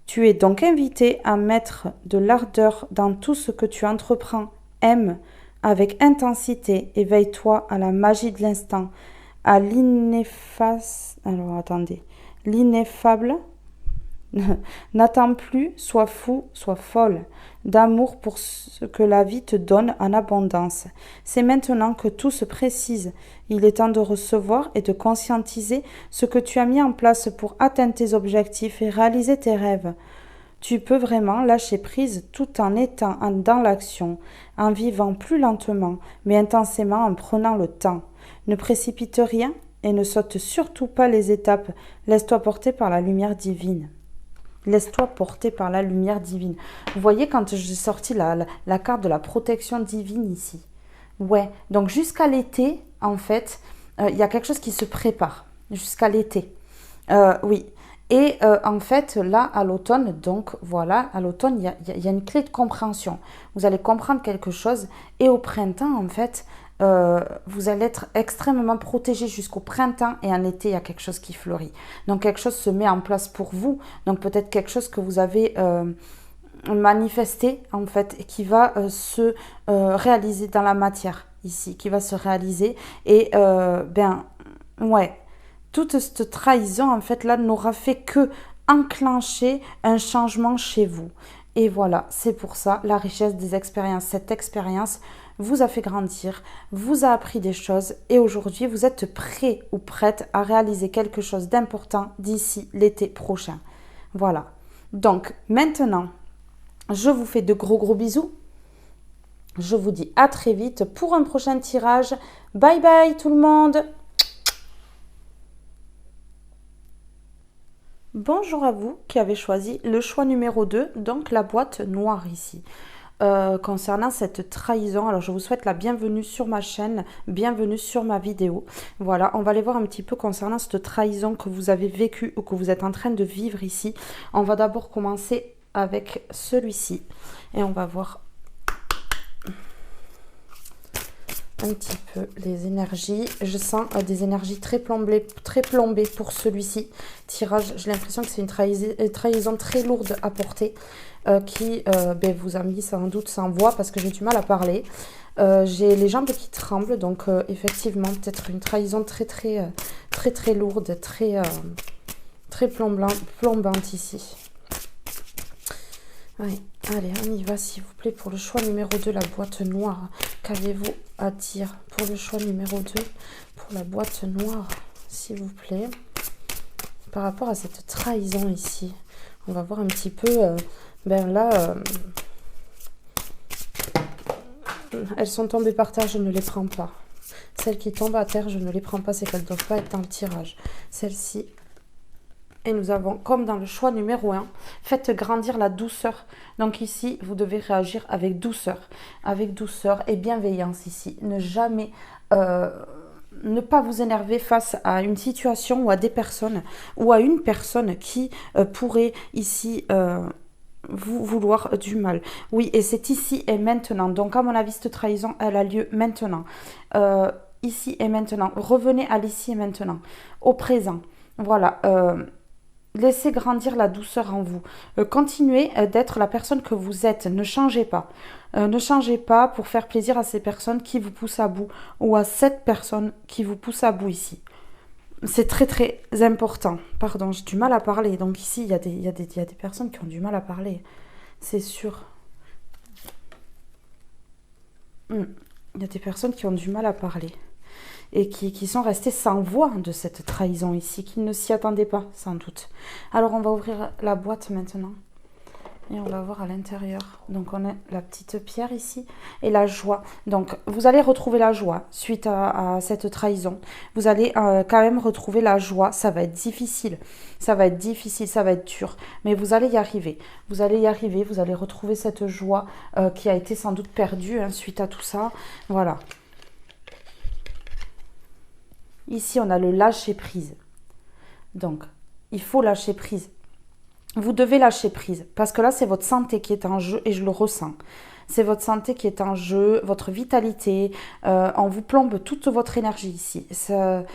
Tu es donc invité à mettre de l'ardeur dans tout ce que tu entreprends. Aime avec intensité, éveille-toi à la magie de l'instant, à l'ineffable. N'attends plus, sois fou, sois folle, d'amour pour ce que la vie te donne en abondance. C'est maintenant que tout se précise. Il est temps de recevoir et de conscientiser ce que tu as mis en place pour atteindre tes objectifs et réaliser tes rêves. Tu peux vraiment lâcher prise tout en étant dans l'action, en vivant plus lentement, mais intensément en prenant le temps. Ne précipite rien et ne saute surtout pas les étapes. Laisse-toi porter par la lumière divine. Laisse-toi porter par la lumière divine. Vous voyez quand j'ai sorti la carte de la protection divine ici. Ouais, donc jusqu'à l'été, en fait, il y a quelque chose qui se prépare. Jusqu'à l'été. Oui. Et en fait, là, à l'automne, donc voilà, à l'automne, il y a une clé de compréhension. Vous allez comprendre quelque chose. Et au printemps, en fait, vous allez être extrêmement protégé jusqu'au printemps et en été, il y a quelque chose qui fleurit. Donc, quelque chose se met en place pour vous. Donc, peut-être quelque chose que vous avez manifesté, en fait, et qui va se réaliser dans la matière, ici, qui va se réaliser. Et, ouais, toute cette trahison, en fait, là, n'aura fait que enclencher un changement chez vous. Et voilà, c'est pour ça, la richesse des expériences. Cette expérience vous a fait grandir, vous a appris des choses et aujourd'hui, vous êtes prêt ou prête à réaliser quelque chose d'important d'ici l'été prochain. Voilà. Donc, maintenant, je vous fais de gros bisous. Je vous dis à très vite pour un prochain tirage. Bye bye tout le monde. Bonjour à vous qui avez choisi le choix numéro 2, donc la boîte noire ici. Concernant cette trahison, alors je vous souhaite la bienvenue sur ma chaîne, bienvenue sur ma vidéo. Voilà, on va aller voir un petit peu concernant cette trahison que vous avez vécue ou que vous êtes en train de vivre ici. On va d'abord commencer avec celui-ci et on va voir un petit peu les énergies. Je sens des énergies très plombées pour celui-ci. Tirage, j'ai l'impression que c'est une trahison très lourde à porter qui vous a mis sans doute sans voix parce que j'ai du mal à parler. J'ai les jambes qui tremblent, donc effectivement peut-être une trahison très lourde, très plombante ici. Ouais. Allez, on y va s'il vous plaît pour le choix numéro 2, la boîte noire. qu'avez-vous à dire pour le choix numéro 2, pour la boîte noire, s'il vous plaît, par rapport à cette trahison ici. On va voir un petit peu, elles sont tombées par terre, je ne les prends pas. Celles qui tombent à terre, je ne les prends pas, c'est qu'elles ne doivent pas être dans le tirage. Celle-ci. Et nous avons, comme dans le choix numéro 1, faites grandir la douceur. Donc ici, vous devez réagir avec douceur et bienveillance ici. Ne jamais, ne pas vous énerver face à une situation ou à des personnes ou à une personne qui pourrait ici vous vouloir du mal. Oui, et c'est ici et maintenant. Donc à mon avis, cette trahison, elle a lieu maintenant. Ici et maintenant. Revenez à l'ici et maintenant, au présent. Voilà. Laissez grandir la douceur en vous. Continuez d'être la personne que vous êtes. Ne changez pas. Ne changez pas pour faire plaisir à ces personnes qui vous poussent à bout ou à cette personne qui vous pousse à bout ici. C'est très très important. Pardon, j'ai du mal à parler. Donc ici, il y a des personnes qui ont du mal à parler. C'est sûr. Il y a des personnes qui ont du mal à parler. Et qui sont restés sans voix de cette trahison ici, qui ne s'y attendaient pas, sans doute. Alors, on va ouvrir la boîte maintenant. Et on va voir à l'intérieur. Donc, on a la petite pierre ici. Et la joie. Donc, vous allez retrouver la joie suite à cette trahison. Vous allez quand même retrouver la joie. Ça va être difficile. Ça va être difficile, ça va être dur. Mais vous allez y arriver. Vous allez y arriver. Vous allez retrouver cette joie qui a été sans doute perdue suite à tout ça. Voilà. Ici, on a le lâcher prise. Donc, il faut lâcher prise. Vous devez lâcher prise. Parce que là, c'est votre santé qui est en jeu et je le ressens. C'est votre santé qui est en jeu, votre vitalité. On vous plombe toute votre énergie ici. Ça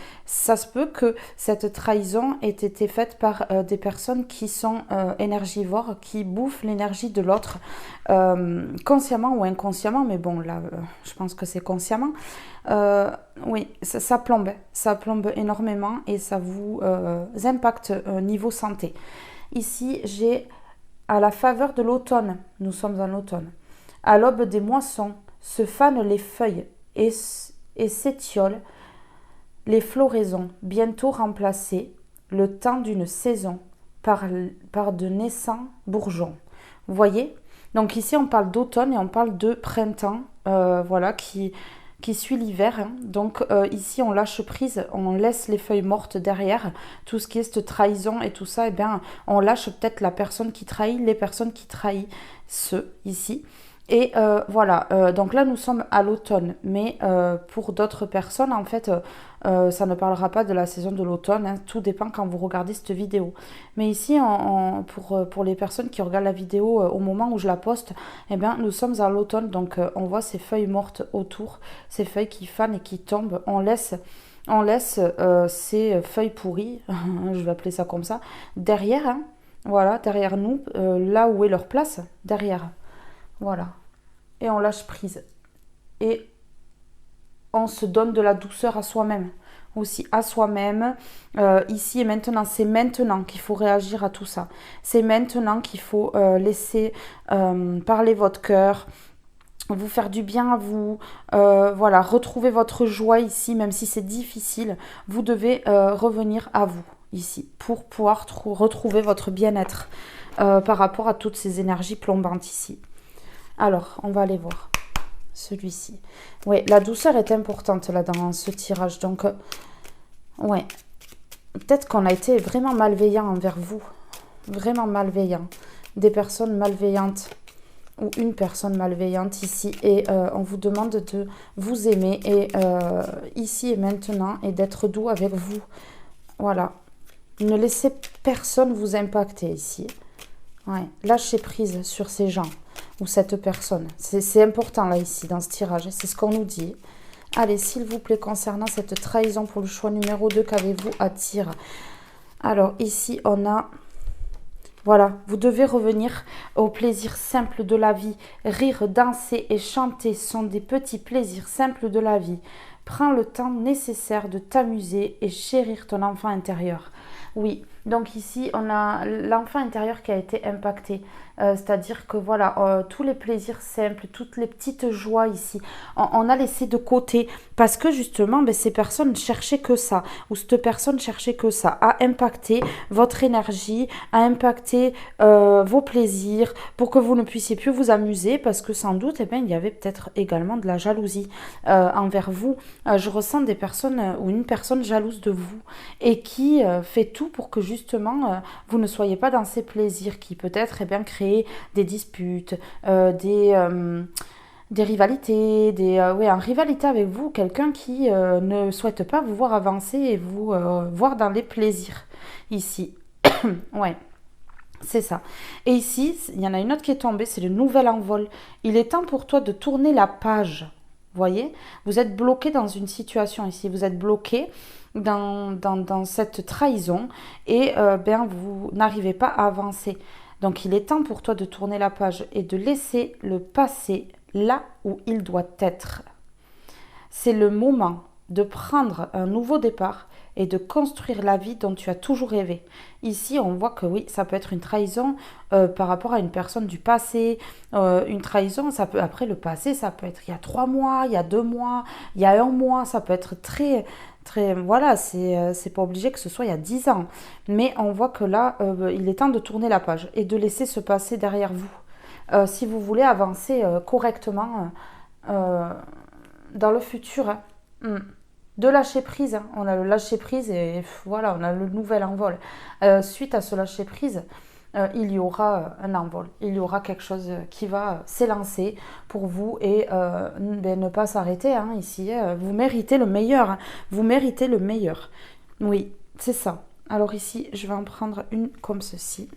se peut que cette trahison ait été faite par des personnes qui sont énergivores, qui bouffent l'énergie de l'autre, consciemment ou inconsciemment. Mais bon, là, je pense que c'est consciemment. Oui, ça plombe énormément et ça vous impacte niveau santé. Ici, j'ai à la faveur de l'automne, nous sommes en automne, à l'aube des moissons, se fanent les feuilles et s'étiolent les floraisons, bientôt remplacées, le temps d'une saison, par de naissants bourgeons. Vous voyez? Donc ici, on parle d'automne et on parle de printemps, voilà, qui suit l'hiver. Donc ici, on lâche prise, on laisse les feuilles mortes derrière. Tout ce qui est cette trahison et tout ça, eh bien, on lâche peut-être la personne qui trahit, les personnes qui trahissent ici. Et voilà, donc là nous sommes à l'automne, mais pour d'autres personnes, en fait, ça ne parlera pas de la saison de l'automne, tout dépend quand vous regardez cette vidéo. Mais ici, pour les personnes qui regardent la vidéo au moment où je la poste, eh bien, nous sommes à l'automne, donc on voit ces feuilles mortes autour, ces feuilles qui fanent et qui tombent, on laisse ces feuilles pourries, je vais appeler ça comme ça, derrière, voilà, derrière nous, là où est leur place, derrière. Voilà. Et on lâche prise. Et on se donne de la douceur à soi-même. Aussi à soi-même. Ici et maintenant. C'est maintenant qu'il faut réagir à tout ça. C'est maintenant qu'il faut laisser parler votre cœur. Vous faire du bien à vous. Voilà. Retrouver votre joie ici. Même si c'est difficile. Vous devez revenir à vous ici. Pour pouvoir retrouver votre bien-être. Par rapport à toutes ces énergies plombantes ici. Alors, on va aller voir celui-ci. Oui, la douceur est importante là dans ce tirage. Donc, ouais, peut-être qu'on a été vraiment malveillant envers vous. Vraiment malveillant. Des personnes malveillantes ou une personne malveillante ici. Et on vous demande de vous aimer et ici et maintenant et d'être doux avec vous. Voilà. Ne laissez personne vous impacter ici. Ouais, lâchez prise sur ces gens ou cette personne. C'est important là ici dans ce tirage, c'est ce qu'on nous dit. Allez, s'il vous plaît, concernant cette trahison pour le choix numéro 2, qu'avez-vous à dire? Alors ici on a, voilà, vous devez revenir au plaisir simple de la vie. Rire, danser et chanter sont des petits plaisirs simples de la vie. Prends le temps nécessaire de t'amuser et chérir ton enfant intérieur. Oui, donc ici, on a l'enfant intérieur qui a été impacté. C'est-à-dire que voilà, tous les plaisirs simples, toutes les petites joies ici, on a laissé de côté parce que justement, ben, ces personnes cherchaient que ça, ou cette personne cherchait que ça, à impacter votre énergie, à impacter vos plaisirs pour que vous ne puissiez plus vous amuser parce que sans doute, eh bien, il y avait peut-être également de la jalousie envers vous. Je ressens des personnes ou une personne jalouse de vous et qui fait tout pour que justement vous ne soyez pas dans ces plaisirs qui peut-être eh bien créent des disputes, des rivalités, oui, en rivalité avec vous, quelqu'un qui ne souhaite pas vous voir avancer et vous voir dans les plaisirs ici. Ouais. C'est ça. Et ici, il y en a une autre qui est tombée, c'est le nouvel envol. Il est temps pour toi de tourner la page. Vous voyez, vous êtes bloqué dans une situation ici, vous êtes bloqué dans cette trahison et ben, vous n'arrivez pas à avancer. Donc il est temps pour toi de tourner la page et de laisser le passé là où il doit être. C'est le moment de prendre un nouveau départ et de construire la vie dont tu as toujours rêvé. Ici, on voit que oui, ça peut être une trahison par rapport à une personne du passé. Une trahison, ça peut, après le passé, ça peut être il y a 3 mois, il y a 2 mois, il y a 1 mois, ça peut être très, voilà, c'est pas obligé que ce soit il y a 10 ans. Mais on voit que là, il est temps de tourner la page et de laisser ce passé derrière vous. Si vous voulez avancer correctement dans le futur, hein. De lâcher prise, hein. On a le lâcher prise et voilà, on a le nouvel envol. Suite à ce lâcher prise, il y aura un envol, il y aura quelque chose qui va s'élancer pour vous et ben, ne pas s'arrêter hein, ici. Vous méritez le meilleur, hein. Vous méritez le meilleur. Oui, c'est ça. Alors ici, je vais en prendre une comme ceci.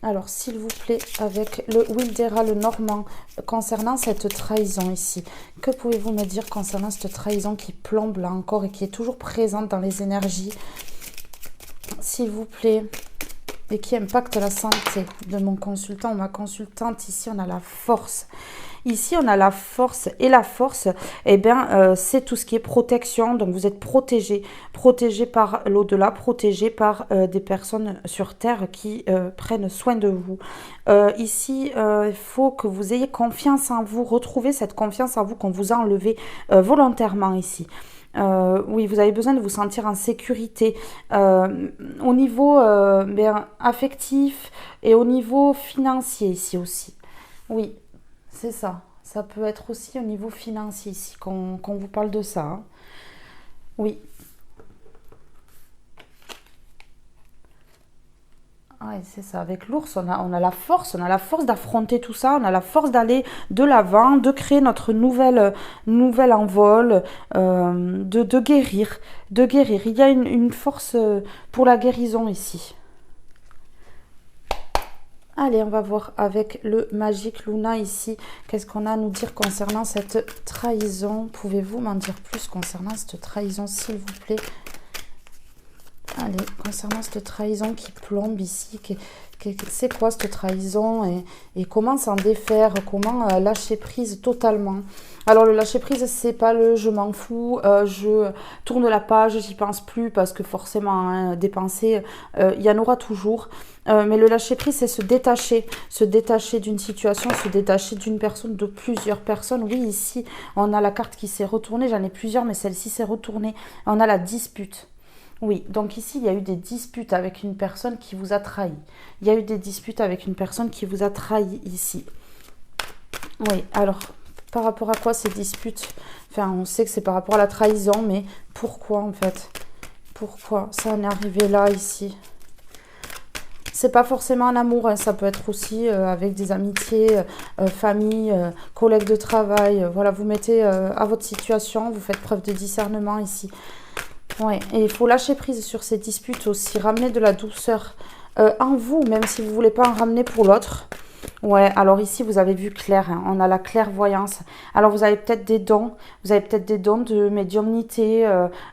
Alors, s'il vous plaît, avec le Wildera, le Normand, concernant cette trahison ici, que pouvez-vous me dire concernant cette trahison qui plombe là encore et qui est toujours présente dans les énergies, s'il vous plaît, et qui impacte la santé de mon consultant ou ma consultante. Ici, on a la force. Ici, on a la force. Et la force, eh bien, c'est tout ce qui est protection. Donc, vous êtes protégé. Protégé par l'au-delà, protégé par des personnes sur Terre qui prennent soin de vous. Ici, il faut que vous ayez confiance en vous. Retrouvez cette confiance en vous qu'on vous a enlevée volontairement ici. Oui, vous avez besoin de vous sentir en sécurité au niveau affectif et au niveau financier ici aussi. Oui, c'est ça. Ça peut être aussi au niveau financier ici qu'on vous parle de ça. Hein. Oui. Oui, c'est ça. Avec l'ours, on a la force. On a la force d'affronter tout ça. On a la force d'aller de l'avant, de créer notre nouvel envol, de guérir. De guérir. Il y a une force pour la guérison ici. Allez, on va voir avec le Magic Luna ici. Qu'est-ce qu'on a à nous dire concernant cette trahison? Pouvez-vous m'en dire plus concernant cette trahison, s'il vous plaît? Allez, concernant cette trahison qui plombe ici, c'est quoi cette trahison et comment s'en défaire, comment lâcher prise totalement. Alors le lâcher prise, c'est pas le je m'en fous, je tourne la page, j'y pense plus parce que forcément hein, dépenser, il y en aura toujours. Mais le lâcher prise, c'est se détacher d'une situation, se détacher d'une personne, de plusieurs personnes. Oui, ici, on a la carte qui s'est retournée, j'en ai plusieurs, mais celle-ci s'est retournée. On a la dispute. Oui, donc ici, il y a eu des disputes avec une personne qui vous a trahi. Il y a eu des disputes avec une personne qui vous a trahi ici. Oui, alors, par rapport à quoi ces disputes? Enfin, on sait que c'est par rapport à la trahison, mais pourquoi en fait? Pourquoi ça en est arrivé là, ici? C'est pas forcément un amour, hein, ça peut être aussi avec des amitiés, famille, collègues de travail. Voilà, vous mettez à votre situation, vous faites preuve de discernement ici. Oui, et il faut lâcher prise sur ces disputes aussi, ramener de la douceur en vous, même si vous ne voulez pas en ramener pour l'autre. Ouais, alors ici, vous avez vu clair, hein, on a la clairvoyance. Alors, vous avez peut-être des dons, de médiumnité.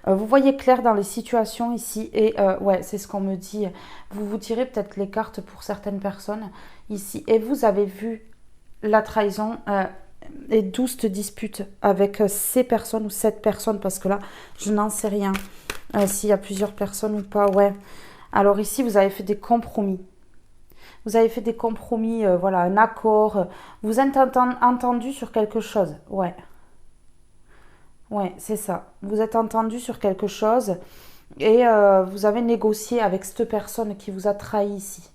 Vous voyez clair dans les situations ici. Et ouais, c'est ce qu'on me dit. Vous tirez peut-être les cartes pour certaines personnes ici. Et vous avez vu la trahison Et d'où cette dispute avec ces personnes ou cette personne, parce que là, je n'en sais rien. S'il y a plusieurs personnes ou pas, ouais. Alors ici, vous avez fait des compromis. Vous avez fait des compromis, voilà, un accord. Vous êtes entendu sur quelque chose, ouais. Ouais, c'est ça. Vous êtes entendu sur quelque chose et vous avez négocié avec cette personne qui vous a trahi ici.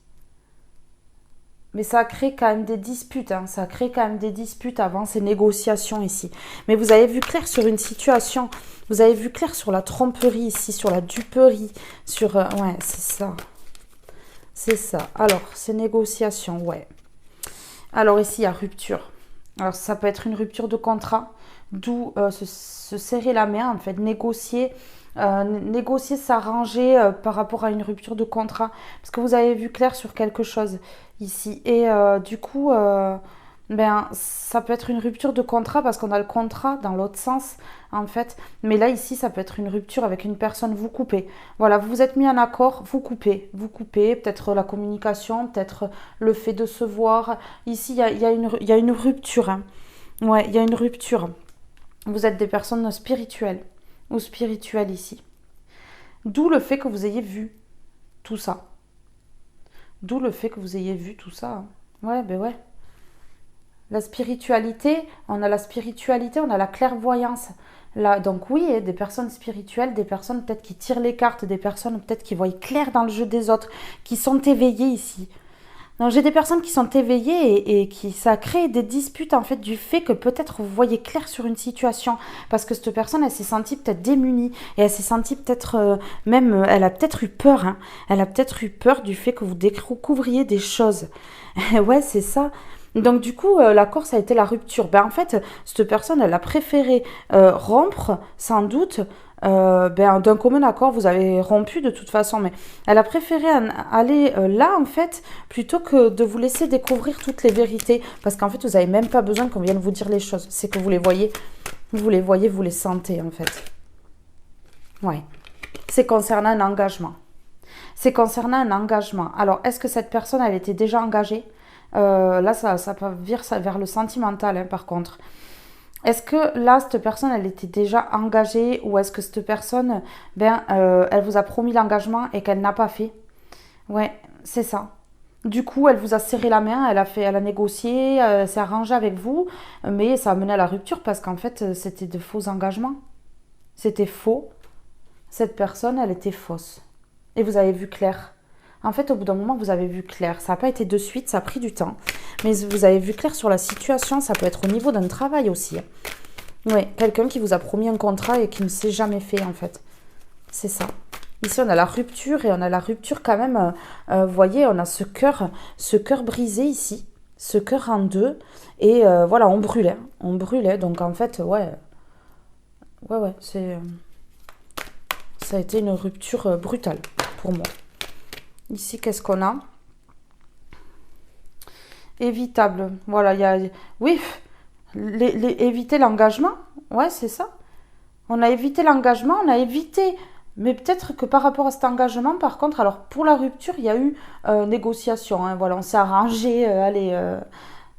Mais ça a créé quand même des disputes, hein. Ça a créé quand même des disputes avant ces négociations ici. Mais vous avez vu clair sur une situation. Vous avez vu clair sur la tromperie ici, sur la duperie, sur... ouais, c'est ça. C'est ça. Alors, ces négociations, ouais. Alors ici, il y a rupture. Alors ça peut être une rupture de contrat, d'où se serrer la main, en fait, négocier, s'arranger par rapport à une rupture de contrat, parce que vous avez vu clair sur quelque chose ici. Et du coup, ben, ça peut être une rupture de contrat parce qu'on a le contrat dans l'autre sens, en fait. Mais là, ici, ça peut être une rupture avec une personne, vous coupez. Voilà, vous vous êtes mis en accord, vous coupez. Vous coupez, peut-être la communication, peut-être le fait de se voir. Ici, il y a une rupture, hein. Ouais, il y a une rupture. Vous êtes des personnes spirituelles ou spirituelles ici. D'où le fait que vous ayez vu tout ça. D'où le fait que vous ayez vu tout ça, hein. Ouais, ben ouais. La spiritualité, on a la spiritualité, on a la clairvoyance. Là, donc oui, des personnes spirituelles, des personnes peut-être qui tirent les cartes, des personnes peut-être qui voient clair dans le jeu des autres, qui sont éveillées ici. Donc j'ai des personnes qui sont éveillées et qui ça crée des disputes en fait du fait que peut-être vous voyez clair sur une situation parce que cette personne elle s'est sentie peut-être démunie et elle s'est sentie peut-être même elle a peut-être eu peur, hein. Elle a peut-être eu peur du fait que vous découvriez des choses. Ouais, c'est ça. Donc du coup, l'accord, ça a été la rupture. Ben, en fait, cette personne, elle a préféré rompre, sans doute. Ben, d'un commun accord, vous avez rompu de toute façon, mais elle a préféré aller là, en fait, plutôt que de vous laisser découvrir toutes les vérités. Parce qu'en fait, vous n'avez même pas besoin qu'on vienne vous dire les choses. C'est que vous les voyez, vous les sentez, en fait. Ouais. C'est concernant un engagement. C'est concernant un engagement. Alors, est-ce que cette personne, elle était déjà engagée? Là, ça peut virer vers le sentimental, hein, par contre. Est-ce que là, cette personne, elle était déjà engagée ou est-ce que cette personne, ben, elle vous a promis l'engagement et qu'elle n'a pas fait? Ouais, c'est ça. Du coup, elle vous a serré la main, elle a négocié, elle s'est arrangée avec vous, mais ça a mené à la rupture parce qu'en fait, c'était de faux engagements. C'était faux. Cette personne, elle était fausse. Et vous avez vu clair. En fait, au bout d'un moment, vous avez vu clair. Ça n'a pas été de suite, ça a pris du temps. Mais vous avez vu clair sur la situation. Ça peut être au niveau d'un travail aussi. Oui, quelqu'un qui vous a promis un contrat et qui ne s'est jamais fait, en fait. C'est ça. Ici, on a la rupture et on a la rupture quand même. Vous voyez, on a ce cœur brisé ici. Ce cœur en deux. Et voilà, on brûlait. On brûlait. Donc, en fait, ouais. Ouais, ça a été une rupture brutale pour moi. Ici, qu'est-ce qu'on a? Évitable. Voilà, il y a... Oui, éviter l'engagement. Ouais, c'est ça. On a évité l'engagement, on a évité... Mais peut-être que par rapport à cet engagement, par contre, alors pour la rupture, il y a eu négociation, hein. Voilà, on s'est arrangé, allez,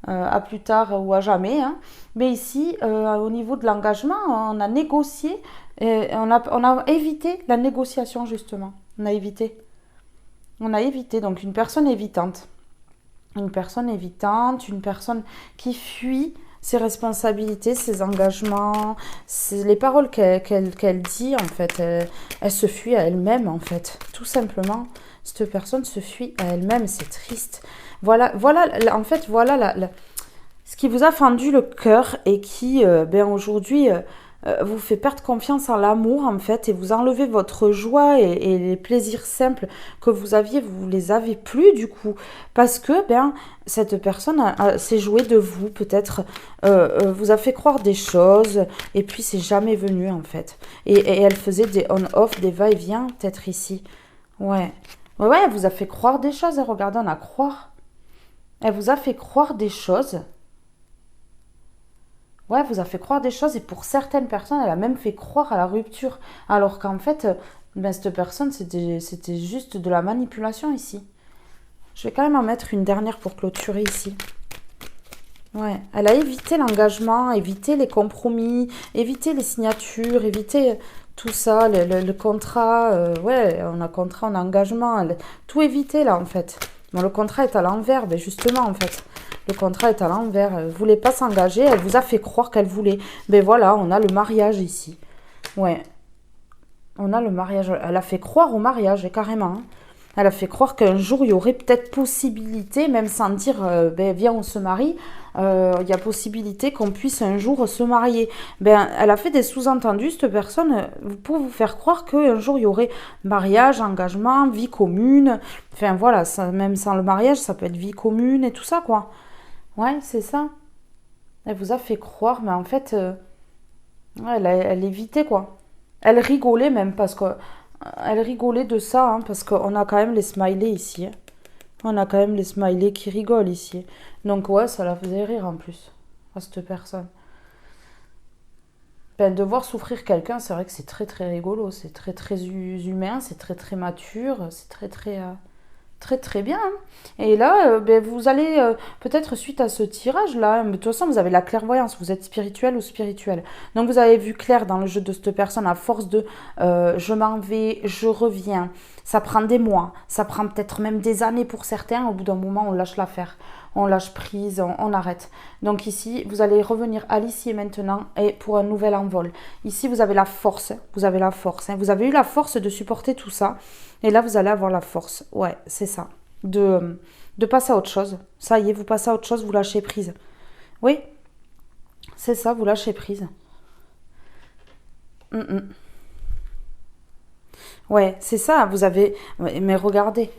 à plus tard ou à jamais, hein. Mais ici, au niveau de l'engagement, on a négocié, et on a évité la négociation, justement. On a évité. On a évité, donc une personne évitante. Une personne évitante, une personne qui fuit ses responsabilités, ses engagements, les paroles qu'elle dit, en fait. Elle se fuit à elle-même, en fait. Tout simplement, cette personne se fuit à elle-même, c'est triste. Voilà, en fait, voilà ce qui vous a fendu le cœur et qui, ben aujourd'hui... vous fait perdre confiance en l'amour en fait et vous enlevez votre joie et les plaisirs simples que vous aviez, vous les avez plus du coup parce que ben cette personne s'est jouée de vous peut-être vous a fait croire des choses et puis c'est jamais venu en fait et elle faisait des on-off, des va-et-vient peut-être ici ouais, elle vous a fait croire des choses et regardez on a croire elle vous a fait croire des choses. Ouais, elle vous a fait croire des choses et pour certaines personnes, elle a même fait croire à la rupture. Alors qu'en fait, ben, cette personne, c'était juste de la manipulation ici. Je vais quand même en mettre une dernière pour clôturer ici. Ouais, elle a évité l'engagement, évité les compromis, évité les signatures, évité tout ça, le contrat. Ouais, on a contrat, on a engagement. Tout évité là en fait. Bon, le contrat est à l'envers, ben justement en fait. Le contrat est à l'envers. Elle voulait pas s'engager, elle vous a fait croire qu'elle voulait. Ben voilà, on a le mariage ici. Ouais, on a le mariage. Elle a fait croire au mariage, carrément, hein. Elle a fait croire qu'un jour, il y aurait peut-être possibilité, même sans dire, ben, viens, on se marie, il y a possibilité qu'on puisse un jour se marier. Ben, elle a fait des sous-entendus, cette personne, pour vous faire croire qu'un jour, il y aurait mariage, engagement, vie commune. Enfin, voilà, ça, même sans le mariage, ça peut être vie commune et tout ça, quoi. Ouais, c'est ça. Elle vous a fait croire, mais en fait, ouais, elle évitait, quoi. Elle rigolait même parce que elle rigolait de ça, hein, parce qu'on a quand même les smileys ici, hein. On a quand même les smileys qui rigolent ici. Donc ouais, ça la faisait rire en plus, à cette personne. Ben, de voir souffrir quelqu'un, c'est vrai que c'est très très rigolo, c'est très très humain, c'est très très mature, c'est très très très très bien, hein. Et là, ben, vous allez, peut-être suite à ce tirage-là, hein, mais de toute façon, vous avez la clairvoyance, vous êtes spirituel ou spirituel. Donc vous avez vu clair dans le jeu de cette personne, à force de je m'en vais, je reviens. Ça prend des mois, ça prend peut-être même des années pour certains. Au bout d'un moment, on lâche l'affaire, on lâche prise, on arrête. Donc ici, vous allez revenir à l'ici et maintenant et pour un nouvel envol. Ici, vous avez la force, vous avez la force, hein. Vous avez eu la force de supporter tout ça. Et là, vous allez avoir la force. Ouais, c'est ça. De passer à autre chose. Ça y est, vous passez à autre chose, vous lâchez prise. Oui, c'est ça, vous lâchez prise. Mm, mm. Ouais, c'est ça, vous avez... Mais regardez,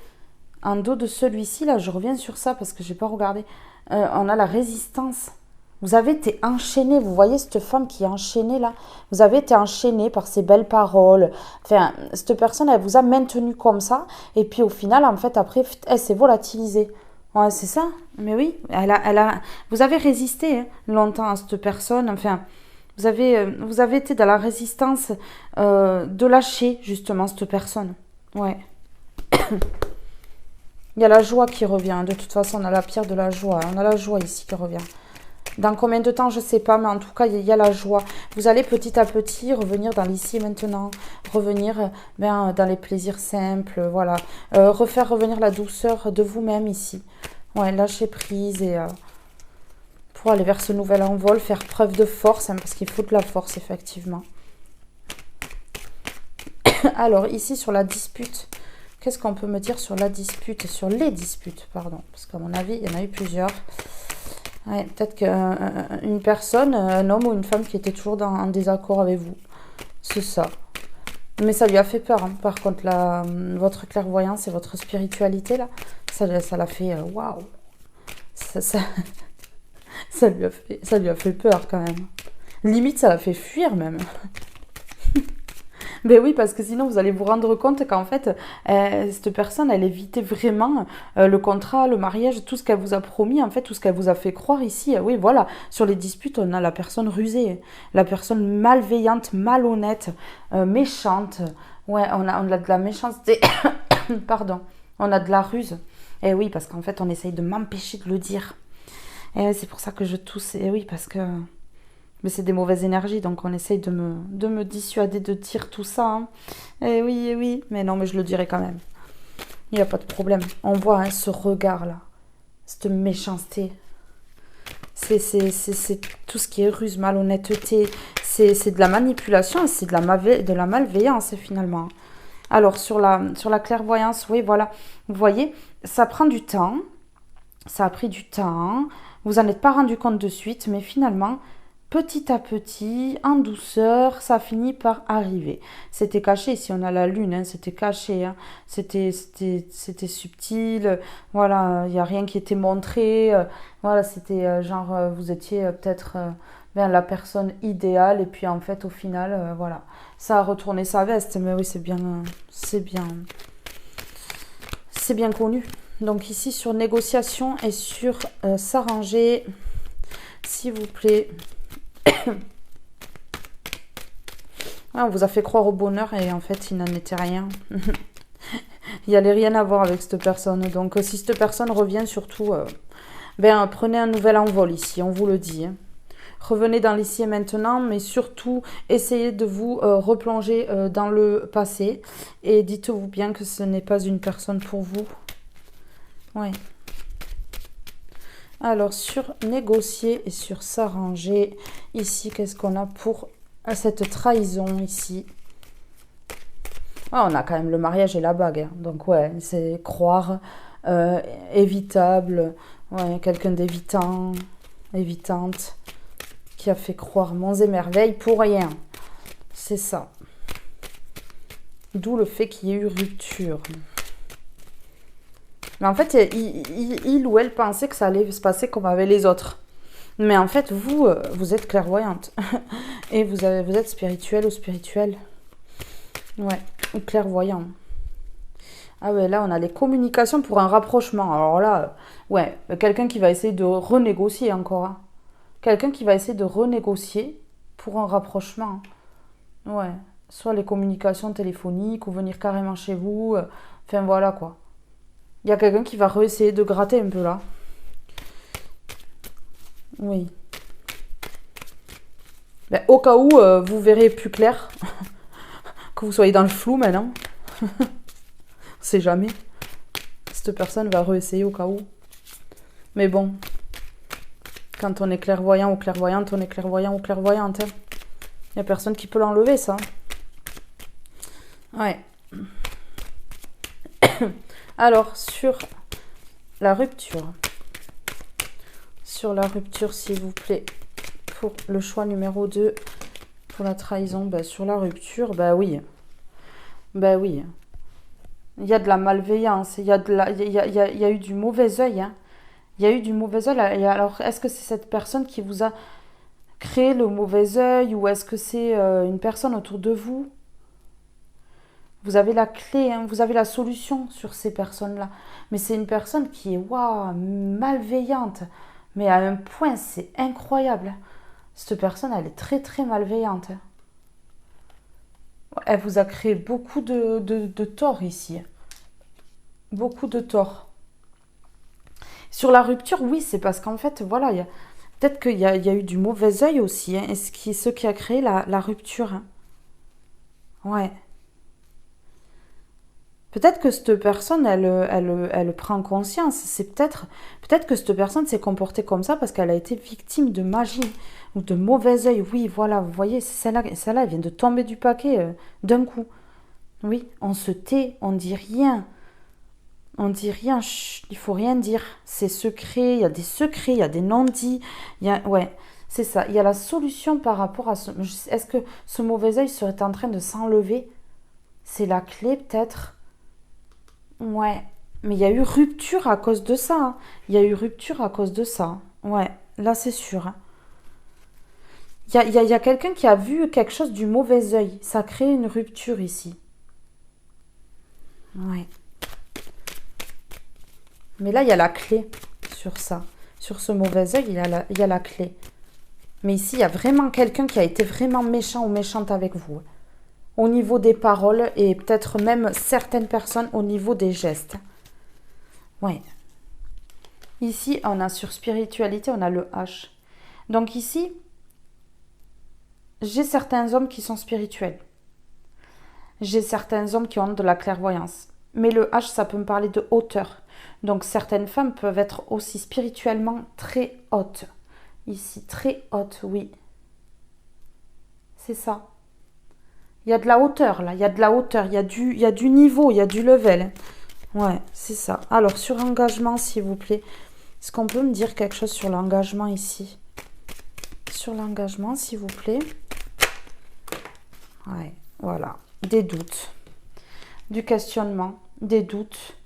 en dos de celui-ci, là, je reviens sur ça parce que j'ai pas regardé. On a la résistance. Vous avez été enchaîné, vous voyez cette femme qui est enchaînée là. Vous avez été enchaîné par ses belles paroles. Enfin, cette personne, elle vous a maintenu comme ça. Et puis au final, en fait, après, elle s'est volatilisée. Ouais, c'est ça. Mais oui, vous avez résisté, hein, longtemps à cette personne. Enfin, vous avez été dans la résistance de lâcher justement cette personne. Ouais. Il y a la joie qui revient. De toute façon, on a la pierre de la joie. On a la joie ici qui revient. Dans combien de temps, je ne sais pas, mais en tout cas, il y a la joie. Vous allez petit à petit revenir dans l'ici et maintenant, revenir ben, dans les plaisirs simples, voilà. Refaire revenir la douceur de vous-même ici. Ouais, lâcher prise et pour aller vers ce nouvel envol, faire preuve de force, hein, parce qu'il faut de la force, effectivement. Alors, ici, sur la dispute, qu'est-ce qu'on peut me dire sur la dispute, sur les disputes, pardon, parce qu'à mon avis, il y en a eu plusieurs. Ouais, peut-être qu'une personne, un homme ou une femme qui était toujours en désaccord avec vous. C'est ça. Mais ça lui a fait peur, hein. Par contre, votre clairvoyance et votre spiritualité, là, ça l'a fait waouh. Ça, ça, ça lui a fait peur quand même. Limite, ça l'a fait fuir même. Ben oui, parce que sinon vous allez vous rendre compte qu'en fait, cette personne, elle évitait vraiment le contrat, le mariage, tout ce qu'elle vous a promis, en fait, tout ce qu'elle vous a fait croire ici. Oui, voilà, sur les disputes, on a la personne rusée, la personne malveillante, malhonnête, méchante. Ouais, on a de la méchanceté, pardon, on a de la ruse. Et oui, parce qu'en fait, on essaye de m'empêcher de le dire. Et c'est pour ça que je tousse. Et oui, parce que... Mais c'est des mauvaises énergies, donc on essaye de me dissuader de dire tout ça, hein. Et oui, mais non, mais je le dirai quand même. Il n'y a pas de problème. On voit, hein, ce regard-là, cette méchanceté. C'est tout ce qui est ruse, malhonnêteté. C'est de la manipulation, c'est de la malveillance, finalement. Alors, sur la clairvoyance, oui, voilà. Vous voyez, ça prend du temps. Ça a pris du temps. Vous n'en êtes pas rendu compte de suite, mais finalement... Petit à petit, en douceur, ça finit par arriver. C'était caché, si on a la lune, hein, c'était caché, hein. C'était subtil, voilà, il n'y a rien qui était montré, voilà, c'était genre, vous étiez peut-être ben, la personne idéale, et puis en fait, au final, voilà, ça a retourné sa veste, mais oui, c'est bien connu. Donc ici, sur négociation et sur s'arranger, s'il vous plaît... on vous a fait croire au bonheur et en fait il n'en était rien. Il n'y allait rien à voir avec cette personne. Donc si cette personne revient surtout Ben, prenez un nouvel envol ici, on vous le dit. Hein. Revenez dans l'ici et maintenant, mais surtout, essayez de vous replonger dans le passé. Et dites-vous bien que ce n'est pas une personne pour vous. Ouais. Alors, sur négocier et sur s'arranger, ici, qu'est-ce qu'on a pour cette trahison ici? Ah, on a quand même le mariage et la bague. Hein. Donc, ouais, c'est croire, évitable, ouais, quelqu'un d'évitant, évitante, qui a fait croire monts et merveilles pour rien. C'est ça. D'où le fait qu'il y ait eu rupture. Mais en fait, il ou elle pensait que ça allait se passer comme avec les autres. Mais en fait, vous êtes clairvoyante. Et vous êtes spirituelle ou spirituel. Ouais, ou clairvoyant. Ah ouais, là, on a les communications pour un rapprochement. Alors là, ouais, quelqu'un qui va essayer de renégocier encore. Hein. Quelqu'un qui va essayer de renégocier pour un rapprochement. Ouais, soit les communications téléphoniques ou venir carrément chez vous. Enfin, voilà quoi. Il y a quelqu'un qui va réessayer de gratter un peu là. Oui. Ben, au cas où vous verrez plus clair, que vous soyez dans le flou maintenant. On sait jamais. Cette personne va réessayer au cas où. Mais bon, quand on est clairvoyant ou clairvoyante, on est clairvoyant ou clairvoyante. Il n'y a personne qui peut l'enlever, ça. Ouais. Alors, sur la rupture. Sur la rupture, s'il vous plaît. Pour le choix numéro 2. Pour la trahison, bah, sur la rupture, bah oui. Bah oui. Il y a de la malveillance. Il y a eu du mauvais œil. Hein. Il y a eu du mauvais œil. Alors, est-ce que c'est cette personne qui vous a créé le mauvais œil ou est-ce que c'est une personne autour de vous? Vous avez la clé, hein, vous avez la solution sur ces personnes-là. Mais c'est une personne qui est waouh, malveillante. Mais à un point, c'est incroyable. Cette personne, elle est très très malveillante. Elle vous a créé beaucoup de torts ici. Beaucoup de torts. Sur la rupture, oui, c'est parce qu'en fait, voilà, peut-être qu'il y a eu du mauvais œil aussi. Hein, et ce qui a créé la rupture. Hein. Ouais. Peut-être que cette personne, elle prend conscience. C'est peut-être que cette personne s'est comportée comme ça parce qu'elle a été victime de magie ou de mauvais œil. Oui, voilà, vous voyez, celle-là, elle vient de tomber du paquet d'un coup. Oui, on se tait, on dit rien. On dit rien, chut, il faut rien dire. C'est secret, il y a des secrets, il y a des non-dits. Ouais, c'est ça. Il y a la solution par rapport à ce... Est-ce que ce mauvais œil serait en train de s'enlever? C'est la clé peut-être. Ouais, mais il y a eu rupture à cause de ça. Hein. Il y a eu rupture à cause de ça. Ouais, là c'est sûr. Hein. Il y a quelqu'un qui a vu quelque chose du mauvais œil. Ça a créé une rupture ici. Ouais. Mais là, il y a la clé sur ça. Sur ce mauvais œil, il y a la clé. Mais ici, il y a vraiment quelqu'un qui a été vraiment méchant ou méchante avec vous. Au niveau des paroles et peut-être même certaines personnes au niveau des gestes. Ouais. Ici, on a sur spiritualité, on a le H. Donc ici, j'ai certains hommes qui sont spirituels. J'ai certains hommes qui ont de la clairvoyance. Mais le H, ça peut me parler de hauteur. Donc certaines femmes peuvent être aussi spirituellement très hautes. Ici, très hautes, oui. C'est ça. Il y a de la hauteur là, il y a de la hauteur, il y a du niveau, il y a du level. Ouais, c'est ça. Alors sur engagement, s'il vous plaît, est-ce qu'on peut me dire quelque chose sur l'engagement ici? Sur l'engagement, s'il vous plaît. Ouais, voilà. Des doutes. Du questionnement, des doutes.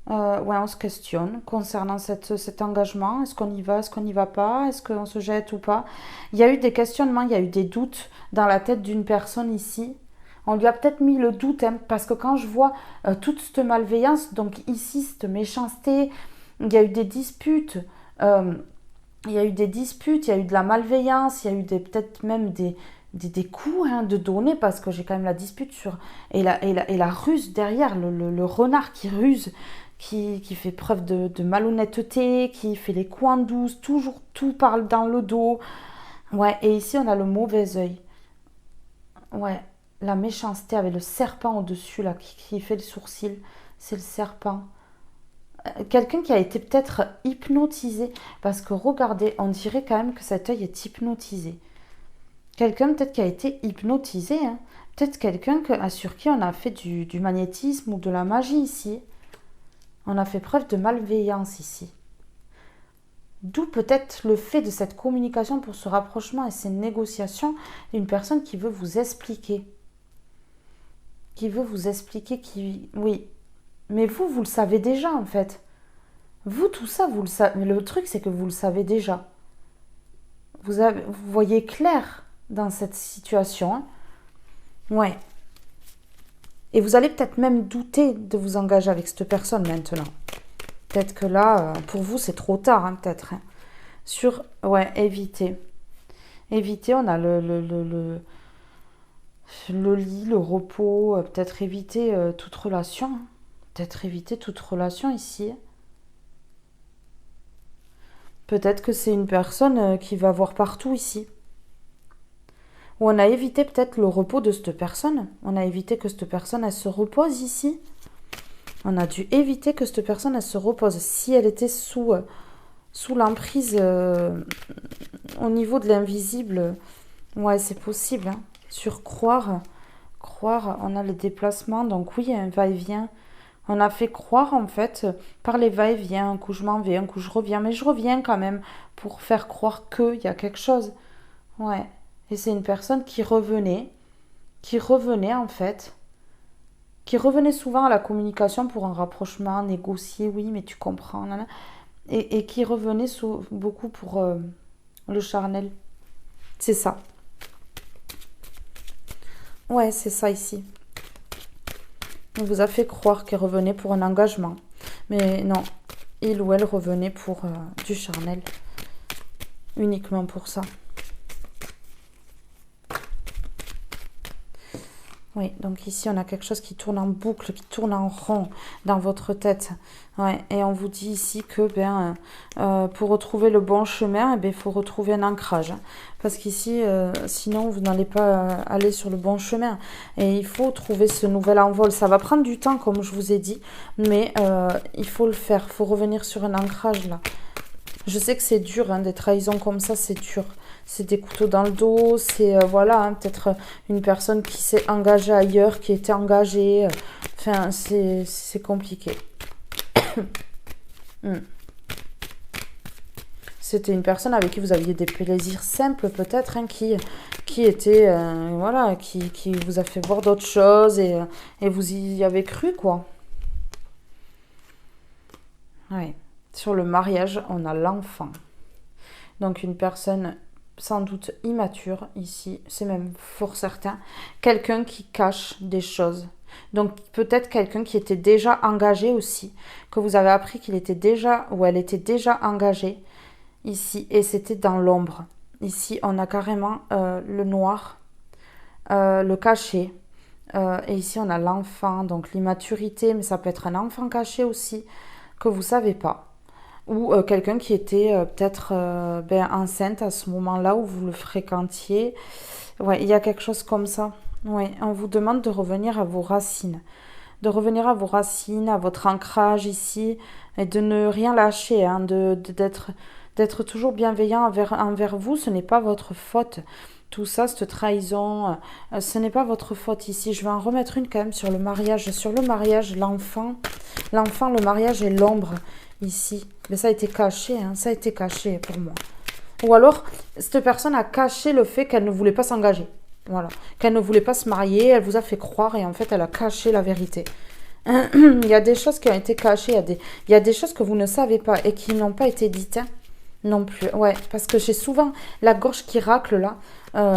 Ouais, on se questionne concernant cet engagement. Est-ce qu'on y va, est-ce qu'on n'y va pas? Est-ce qu'on se jette ou pas? Il y a eu des questionnements, il y a eu des doutes dans la tête d'une personne ici. On lui a peut-être mis le doute, hein, parce que quand je vois toute cette malveillance, donc ici, cette méchanceté, il y a eu des disputes, il y a eu de la malveillance, il y a eu peut-être même des coups hein, de donner, parce que j'ai quand même la dispute sur... Et la ruse derrière, le renard qui ruse, qui fait preuve de malhonnêteté, qui fait les coins douces, toujours tout parle dans le dos. Ouais, et ici on a le mauvais œil. Ouais, la méchanceté avec le serpent au-dessus là qui fait le sourcil, c'est le serpent. Quelqu'un qui a été peut-être hypnotisé, parce que regardez, on dirait quand même que cet œil est hypnotisé. Quelqu'un peut-être qui a été hypnotisé, hein. Peut-être quelqu'un sur qui on a fait du magnétisme ou de la magie ici. On a fait preuve de malveillance ici. D'où peut-être le fait de cette communication pour ce rapprochement et ces négociations d'une personne qui veut vous expliquer. Qui veut vous expliquer qui... Oui. Mais vous le savez déjà en fait. Vous, tout ça, vous le savez. Le truc, c'est que vous le savez déjà. Vous voyez clair dans cette situation. Hein. Ouais. Et vous allez peut-être même douter de vous engager avec cette personne maintenant. Peut-être que là, pour vous, c'est trop tard, hein, peut-être. Hein. Ouais, éviter. Éviter, on a le lit, le repos, peut-être éviter toute relation. Hein. Peut-être éviter toute relation ici. Peut-être que c'est une personne qui va voir partout ici. Ou on a évité peut-être le repos de cette personne. On a évité que cette personne, elle se repose ici. On a dû éviter que cette personne, elle se repose. Si elle était sous l'emprise au niveau de l'invisible, ouais, c'est possible. Hein. Sur croire, on a les déplacements. Donc oui, il y a un va-et-vient. On a fait croire, en fait, par les va-et-vient. Un coup, je m'en vais, un coup, je reviens. Mais je reviens quand même pour faire croire qu'il y a quelque chose. Ouais. Et c'est une personne qui revenait en fait, qui revenait souvent à la communication pour un rapprochement, négocier, oui, mais tu comprends, nan, nan. Et qui revenait beaucoup pour le charnel. C'est ça. Ouais, c'est ça ici. On vous a fait croire qu'elle revenait pour un engagement. Mais non, il ou elle revenait pour du charnel. Uniquement pour ça. Oui, donc ici on a quelque chose qui tourne en boucle, qui tourne en rond dans votre tête. Ouais, et on vous dit ici que pour retrouver le bon chemin, il faut retrouver un ancrage. Parce qu'ici, sinon vous n'allez pas aller sur le bon chemin. Et il faut trouver ce nouvel envol. Ça va prendre du temps, comme je vous ai dit, mais il faut le faire. Il faut revenir sur un ancrage là. Je sais que c'est dur, hein, des trahisons comme ça, c'est dur. C'est des couteaux dans le dos, c'est voilà, hein, peut-être une personne qui s'est engagée ailleurs, qui était engagée. Enfin, c'est compliqué. C'était une personne avec qui vous aviez des plaisirs simples peut-être, hein, qui était, voilà, qui vous a fait voir d'autres choses et vous y avez cru, quoi. Ouais. Sur le mariage, on a l'enfant. Donc une personne sans doute immature ici, c'est même fort certain. Quelqu'un qui cache des choses. Donc peut-être quelqu'un qui était déjà engagé aussi, que vous avez appris qu'il était déjà ou elle était déjà engagée ici et c'était dans l'ombre. Ici on a carrément le noir, le caché. Et ici on a l'enfant, donc l'immaturité, mais ça peut être un enfant caché aussi, que vous ne savez pas. Ou quelqu'un qui était peut-être enceinte à ce moment-là où vous le fréquentiez. Ouais, il y a quelque chose comme ça. Ouais, on vous demande de revenir à vos racines. De revenir à vos racines, à votre ancrage ici, et de ne rien lâcher, hein, d'être toujours bienveillant envers vous. Ce n'est pas votre faute. Tout ça, cette trahison, ce n'est pas votre faute ici. Je vais en remettre une quand même sur le mariage. Sur le mariage, l'enfant, le mariage et l'ombre ici. Mais ça a été caché, hein, ça a été caché pour moi. Ou alors, cette personne a caché le fait qu'elle ne voulait pas s'engager. Voilà. Qu'elle ne voulait pas se marier, elle vous a fait croire et en fait, elle a caché la vérité. Il y a des choses qui ont été cachées, il y a des choses que vous ne savez pas et qui n'ont pas été dites. Hein. Non plus, ouais, parce que j'ai souvent la gorge qui racle là,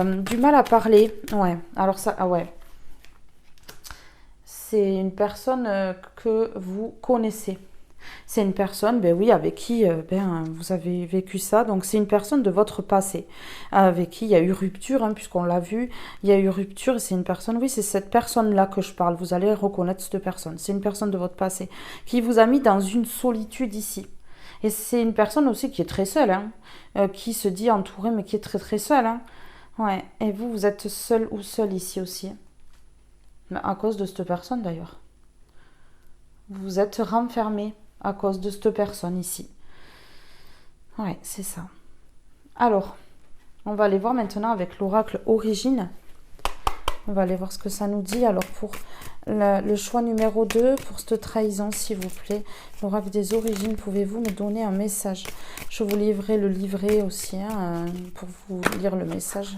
du mal à parler, ouais, alors ça, ah ouais, c'est une personne que vous connaissez, C'est une personne, ben oui, avec qui vous avez vécu ça. Donc c'est une personne de votre passé, avec qui il y a eu rupture, hein, puisqu'on l'a vu, il y a eu rupture. Et c'est une personne, oui, c'est cette personne-là que je parle. Vous allez reconnaître cette personne. C'est une personne de votre passé qui vous a mis dans une solitude ici. Et c'est une personne aussi qui est très seule, hein, qui se dit entourée, mais qui est très très seule. Hein. Ouais. Et vous, vous êtes seul ou seul ici aussi. Mais à cause de cette personne d'ailleurs. Vous êtes renfermé à cause de cette personne ici. Ouais, c'est ça. Alors, on va aller voir maintenant avec l'oracle Origine. On va aller voir ce que ça nous dit. Alors, pour le choix numéro 2, pour cette trahison, s'il vous plaît, l'oracle des Origines, pouvez-vous me donner un message? Je vous livrerai le livret aussi, hein, pour vous lire le message.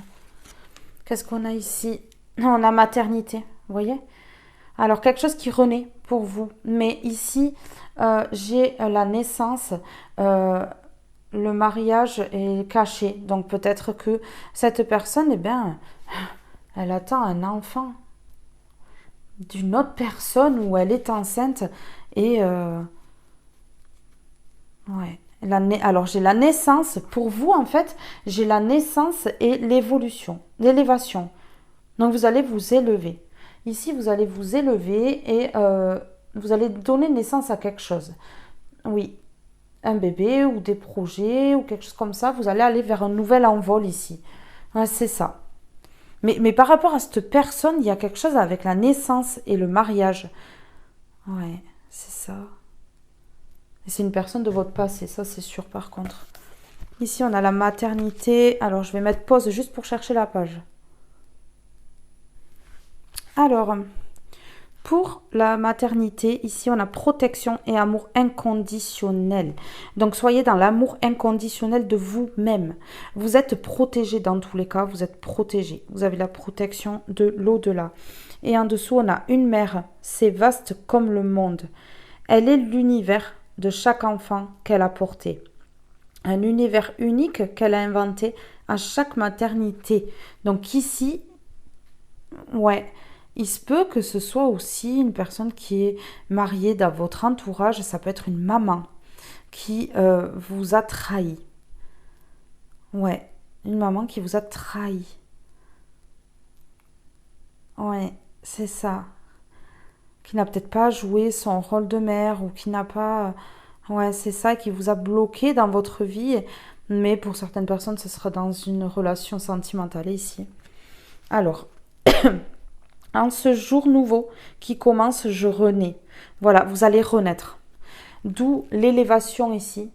Qu'est-ce qu'on a ici? On a maternité, vous voyez? Alors, quelque chose qui renaît pour vous. Mais ici, j'ai la naissance, le mariage est caché. Donc, peut-être que cette personne, eh bien, elle attend un enfant d'une autre personne où elle est enceinte. Et, ouais. Alors, j'ai la naissance. Pour vous, en fait, j'ai la naissance et l'évolution, l'élévation. Donc, vous allez vous élever. Ici, vous allez vous élever et vous allez donner naissance à quelque chose. Oui, un bébé ou des projets ou quelque chose comme ça. Vous allez aller vers un nouvel envol ici. Ouais, c'est ça. Mais par rapport à cette personne, il y a quelque chose avec la naissance et le mariage. Ouais, c'est ça. Et c'est une personne de votre passé, ça c'est sûr par contre. Ici, on a la maternité. Alors, je vais mettre pause juste pour chercher la page. Alors, pour la maternité, ici, on a protection et amour inconditionnel. Donc, soyez dans l'amour inconditionnel de vous-même. Vous êtes protégé dans tous les cas, vous êtes protégé. Vous avez la protection de l'au-delà. Et en dessous, on a une mère. C'est vaste comme le monde. Elle est l'univers de chaque enfant qu'elle a porté. Un univers unique qu'elle a inventé à chaque maternité. Donc ici, ouais, il se peut que ce soit aussi une personne qui est mariée dans votre entourage. Ça peut être une maman qui vous a trahi. Ouais, une maman qui vous a trahi. Ouais, c'est ça. Qui n'a peut-être pas joué son rôle de mère ou qui n'a pas... Ouais, c'est ça qui vous a bloqué dans votre vie. Mais pour certaines personnes, ce sera dans une relation sentimentale ici. Alors, en ce jour nouveau qui commence, je renais. Voilà, vous allez renaître. D'où l'élévation ici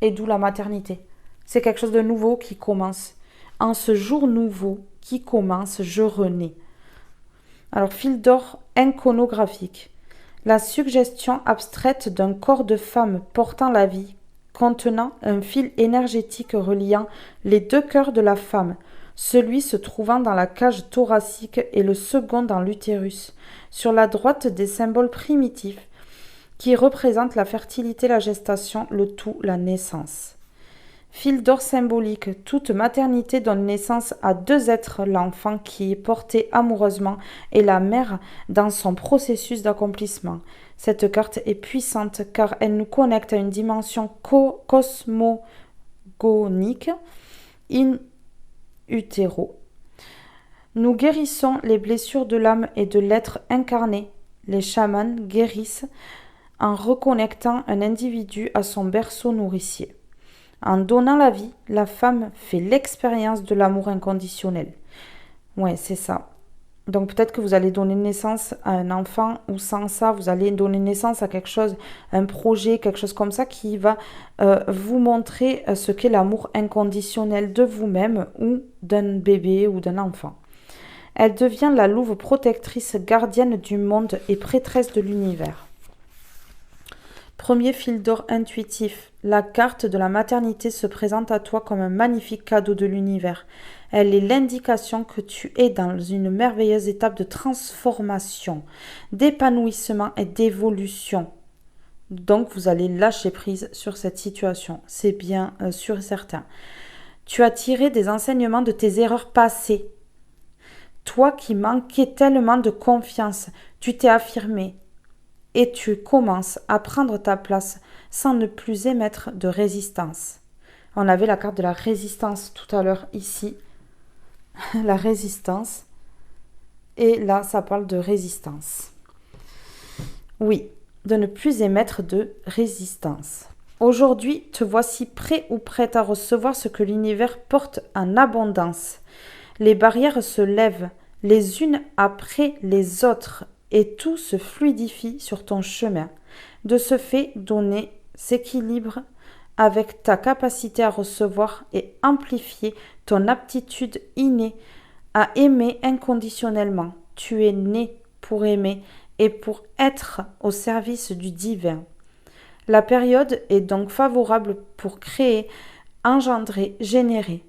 et d'où la maternité. C'est quelque chose de nouveau qui commence. En ce jour nouveau qui commence, je renais. Alors, fil d'or inconographique. La suggestion abstraite d'un corps de femme portant la vie, contenant un fil énergétique reliant les deux cœurs de la femme, celui se trouvant dans la cage thoracique et le second dans l'utérus, sur la droite des symboles primitifs qui représentent la fertilité, la gestation, le tout, la naissance. Fil d'or symbolique, toute maternité donne naissance à deux êtres, l'enfant qui est porté amoureusement et la mère dans son processus d'accomplissement. Cette carte est puissante car elle nous connecte à une dimension cosmogonique in utero. Nous guérissons les blessures de l'âme et de l'être incarné. Les chamans guérissent en reconnectant un individu à son berceau nourricier. En donnant la vie, la femme fait l'expérience de l'amour inconditionnel. Ouais, c'est ça. Donc peut-être que vous allez donner naissance à un enfant ou sans ça, vous allez donner naissance à quelque chose, un projet, quelque chose comme ça qui va vous montrer ce qu'est l'amour inconditionnel de vous-même ou d'un bébé ou d'un enfant. Elle devient la louve protectrice, gardienne du monde et prêtresse de l'univers. Premier fil d'or intuitif. La carte de la maternité se présente à toi comme un magnifique cadeau de l'univers. Elle est l'indication que tu es dans une merveilleuse étape de transformation, d'épanouissement et d'évolution. Donc vous allez lâcher prise sur cette situation, c'est bien sûr et certain. Tu as tiré des enseignements de tes erreurs passées. Toi qui manquais tellement de confiance, tu t'es affirmé. et tu commences à prendre ta place sans ne plus émettre de résistance. On avait la carte de la résistance tout à l'heure ici. La résistance. Et là, ça parle de résistance. Oui, de ne plus émettre de résistance. Aujourd'hui, te voici prêt ou prête à recevoir ce que l'univers porte en abondance. Les barrières se lèvent les unes après les autres et tout se fluidifie sur ton chemin. De ce fait, donner s'équilibre avec ta capacité à recevoir et amplifier ton aptitude innée à aimer inconditionnellement. Tu es né pour aimer et pour être au service du divin. La période est donc favorable pour créer, engendrer, générer.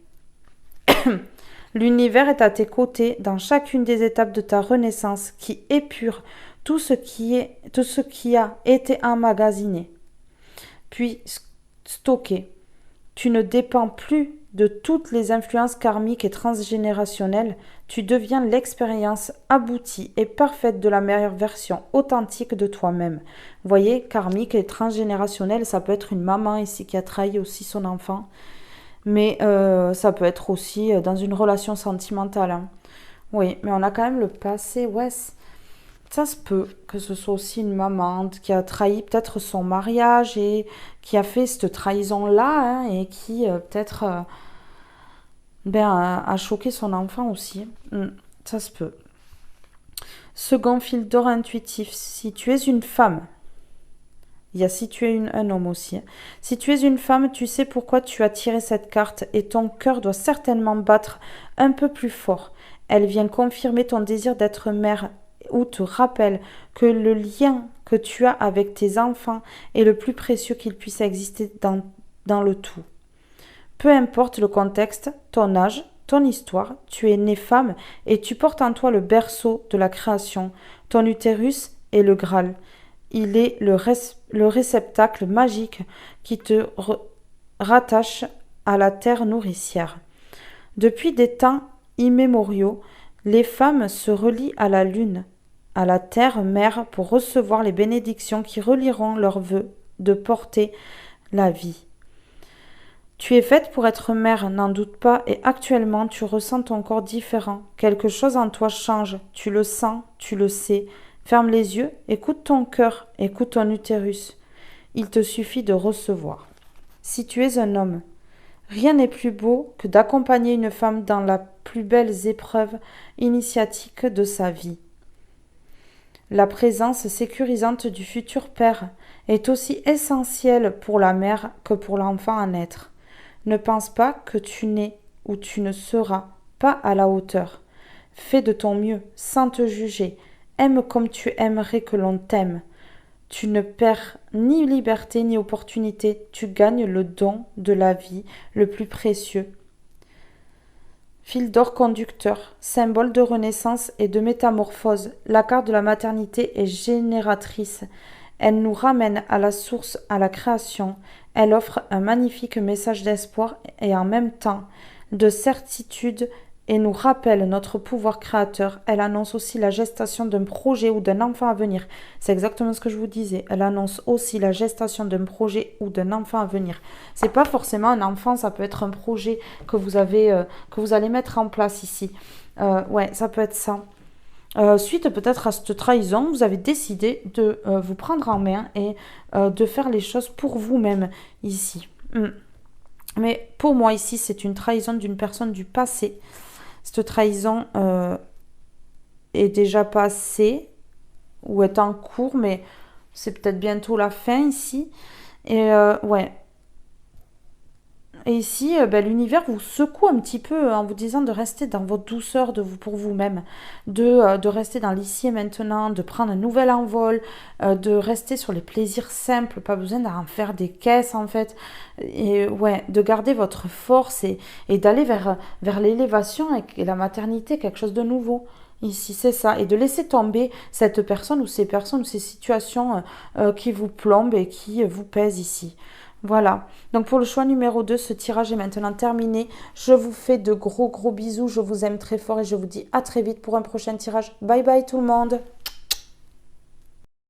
L'univers est à tes côtés dans chacune des étapes de ta renaissance qui épure tout ce qui a été emmagasiné, puis stocké. Tu ne dépends plus de toutes les influences karmiques et transgénérationnelles, tu deviens l'expérience aboutie et parfaite de la meilleure version authentique de toi-même. Vous voyez, karmique et transgénérationnel, ça peut être une maman ici qui a trahi aussi son enfant, mais ça peut être aussi dans une relation sentimentale. Hein. Oui, mais on a quand même le passé, ouais, ça se peut que ce soit aussi une maman qui a trahi peut-être son mariage et qui a fait cette trahison-là hein, et qui peut-être a choqué son enfant aussi. Ça se peut. Second fil d'or intuitif, si tu es une femme, il y a si tu es un homme aussi. Si tu es une femme, tu sais pourquoi tu as tiré cette carte et ton cœur doit certainement battre un peu plus fort. Elle vient confirmer ton désir d'être mère ou te rappelle que le lien que tu as avec tes enfants est le plus précieux qu'il puisse exister dans le tout. Peu importe le contexte, ton âge, ton histoire, tu es née femme et tu portes en toi le berceau de la création. Ton utérus est le Graal. Il est le réceptacle magique qui te rattache à la terre nourricière. Depuis des temps immémoriaux, les femmes se relient à la lune, à la terre mère pour recevoir les bénédictions qui relieront leur vœu de porter la vie. Tu es faite pour être mère, n'en doute pas, et actuellement tu ressens ton corps différent. Quelque chose en toi change, tu le sens, tu le sais. Ferme les yeux, écoute ton cœur, écoute ton utérus. Il te suffit de recevoir. Si tu es un homme, rien n'est plus beau que d'accompagner une femme dans la plus belle épreuve initiatique de sa vie. La présence sécurisante du futur père est aussi essentielle pour la mère que pour l'enfant à naître. Ne pense pas que tu n'es ou tu ne seras pas à la hauteur. Fais de ton mieux, sans te juger. Aime comme tu aimerais que l'on t'aime. Tu ne perds ni liberté ni opportunité. Tu gagnes le don de la vie le plus précieux. Fil d'or conducteur, symbole de renaissance et de métamorphose. La carte de la maternité est génératrice. Elle nous ramène à la source, à la création. Elle offre un magnifique message d'espoir et en même temps de certitude et nous rappelle notre pouvoir créateur. Elle annonce aussi la gestation d'un projet ou d'un enfant à venir. C'est exactement ce que je vous disais. Elle annonce aussi la gestation d'un projet ou d'un enfant à venir. C'est pas forcément un enfant, ça peut être un projet que vous allez mettre en place ici. Ouais, ça peut être ça. Suite peut-être à cette trahison, vous avez décidé de vous prendre en main et de faire les choses pour vous-même ici. Mais pour moi ici, c'est une trahison d'une personne du passé. Cette trahison est déjà passée ou est en cours, mais c'est peut-être bientôt la fin ici. Et ouais. Et ici, l'univers vous secoue un petit peu en vous disant de rester dans votre douceur pour vous-même, de rester dans l'ici et maintenant, de prendre un nouvel envol, de rester sur les plaisirs simples, pas besoin d'en faire des caisses en fait, et ouais, de garder votre force et d'aller vers l'élévation et la maternité, quelque chose de nouveau. Ici, c'est ça. Et de laisser tomber cette personne ou ces personnes ou ces situations qui vous plombent et qui vous pèsent ici. Voilà, donc pour le choix numéro 2, ce tirage est maintenant terminé. Je vous fais de gros bisous, je vous aime très fort et je vous dis à très vite pour un prochain tirage. Bye bye tout le monde.